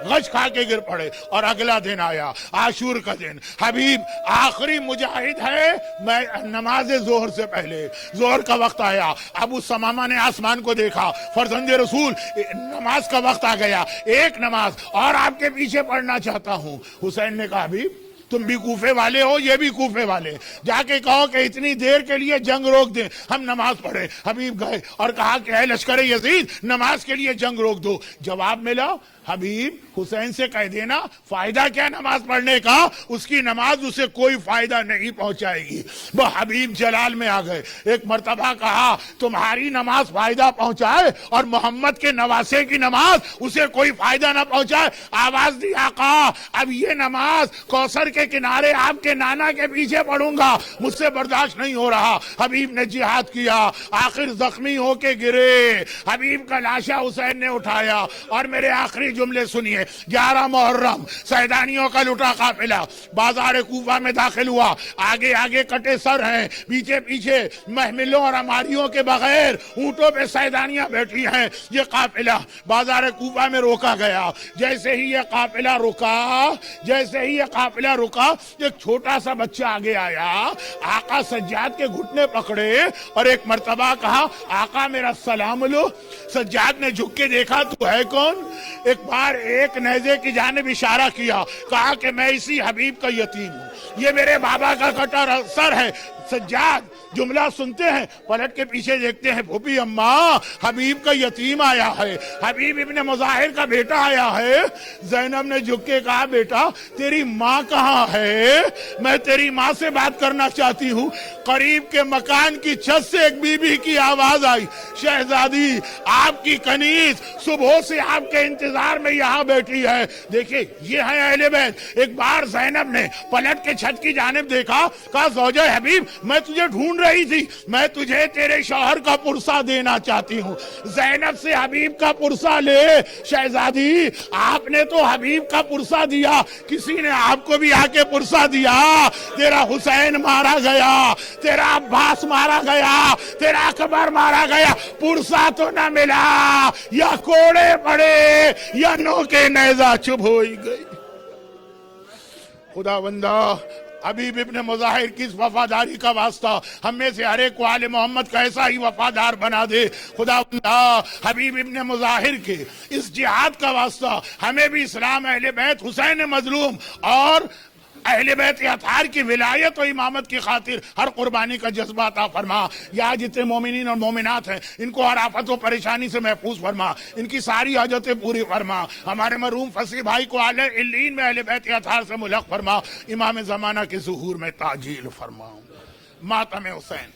غش کھا کے گر پڑے۔ اور اگلا دن آیا، عاشور کا دن، حبیب آخری مجاہد ہے، میں نماز ظہر سے پہلے، ظہر کا وقت آیا، ابو سمامہ نے آسمان کو دیکھا، فرزند رسول نماز کا وقت آ گیا، ایک نماز اور آپ کے پیچھے پڑھنا چاہتا ہوں۔ حسین نے کہا حبیب تم بھی کوفے والے ہو، یہ بھی کوفے والے، جا کے کہو کہ اتنی دیر کے لیے جنگ روک دیں، ہم نماز پڑھے۔ حبیب گئے اور کہا کہ اے لشکر یزید نماز کے لیے جنگ روک دو۔ جواب ملا حبیب حسین سے کہہ دینا فائدہ کیا نماز پڑھنے کا، اس کی نماز اسے کوئی فائدہ نہیں پہنچائے گی۔ وہ حبیب جلال میں آ گئے، ایک مرتبہ کہا تمہاری نماز فائدہ پہنچائے اور محمد کے نواسے کی نماز اسے کوئی فائدہ نہ پہنچائے۔ آواز دی آقا اب یہ نماز کوثر کے کنارے آپ کے نانا کے پیچھے پڑھوں گا، مجھ سے برداشت نہیں ہو رہا۔ حبیب نے جہاد کیا، آخر زخمی ہو کے گرے، حبیب کا لاشا حسین نے اٹھایا۔ اور میرے آخری جملے سنیے، 11 محرم سیدانیوں کا لٹا قافلہ بازار کوفہ میں داخل ہوا، آگے آگے کٹے سر ہیں، پیچھے پیچھے محملوں اور اماریوں کے بغیر اونٹوں پہ سیدانیاں بیٹھی ہیں۔ یہ قافلہ بازار کوفہ میں روکا گیا۔ جیسے ہی یہ قافلہ رکا، ایک چھوٹا سا بچہ آگے آیا، آقا سجاد کے گھٹنے پکڑے اور ایک مرتبہ کہا آقا میرا سلام لو۔ سجاد نے جھک کے دیکھا تو ہے کون؟ ایک بار ایک نیزے کی جانب اشارہ کیا، کہا کہ میں اسی حبیب کا یتیم ہوں، یہ میرے بابا کا کٹا سر ہے۔ سجاد جملہ سنتے ہیں، پلٹ کے پیچھے دیکھتے ہیں، پھوپھی اماں حبیب کا یتیم آیا ہے، حبیب ابن مظاہر کا بیٹا آیا ہے۔ زینب نے جھک کے کہا بیٹا تیری ماں کہاں ہے؟ میں تیری ماں سے بات کرنا چاہتی ہوں۔ قریب کے مکان کی چھت سے ایک بی بی کی آواز آئی، شہزادی آپ کی کنیز صبح سے آپ کے انتظار میں یہاں بیٹھی ہے۔ دیکھیں یہ ہے اہل بیت۔ ایک بار زینب نے پلٹ کے چھت کی جانب دیکھا، کہا زوجہ حبیب میں تجھے ڈھونڈ رہی تھی، میں تجھے تیرے شوہر کا پرسہ دینا چاہتی ہوں۔ زینب سے حبیب کا پرسہ لے۔ شہزادی آپ نے تو حبیب کا پرسہ دیا، کسی نے آپ کو بھی آ کے پرسہ دیا، تیرا حسین مارا گیا، تیرا عباس مارا گیا، تیرا اکبر مارا گیا، پرسہ تو نہ ملا، یا کوڑے پڑے یا نوکے نیزہ چبھ ہوئی گئی۔ خدا بندہ حبیب ابن مظاہر کی اس وفاداری کا واسطہ ہم میں سے ہر ایک کو آل محمد کا ایسا ہی وفادار بنا دے۔ خدا بندہ حبیب ابن مظاہر کے اس جہاد کا واسطہ ہمیں بھی اسلام، اہل بیت، حسین مظلوم اور اہل بیت اطہار کی ولایت و امامت کی خاطر ہر قربانی کا جذبہ عطا فرما۔ یا جتنے مومنین اور مومنات ہیں ان کو ہر آفت و پریشانی سے محفوظ فرما، ان کی ساری حاجتیں پوری فرما۔ ہمارے مرحوم فصیح بھائی کو اعلی علیین میں اہل بیت اطہار سے ملحق فرما، امام زمانہ کے ظہور میں تعجیل فرما۔ ماتم حسین۔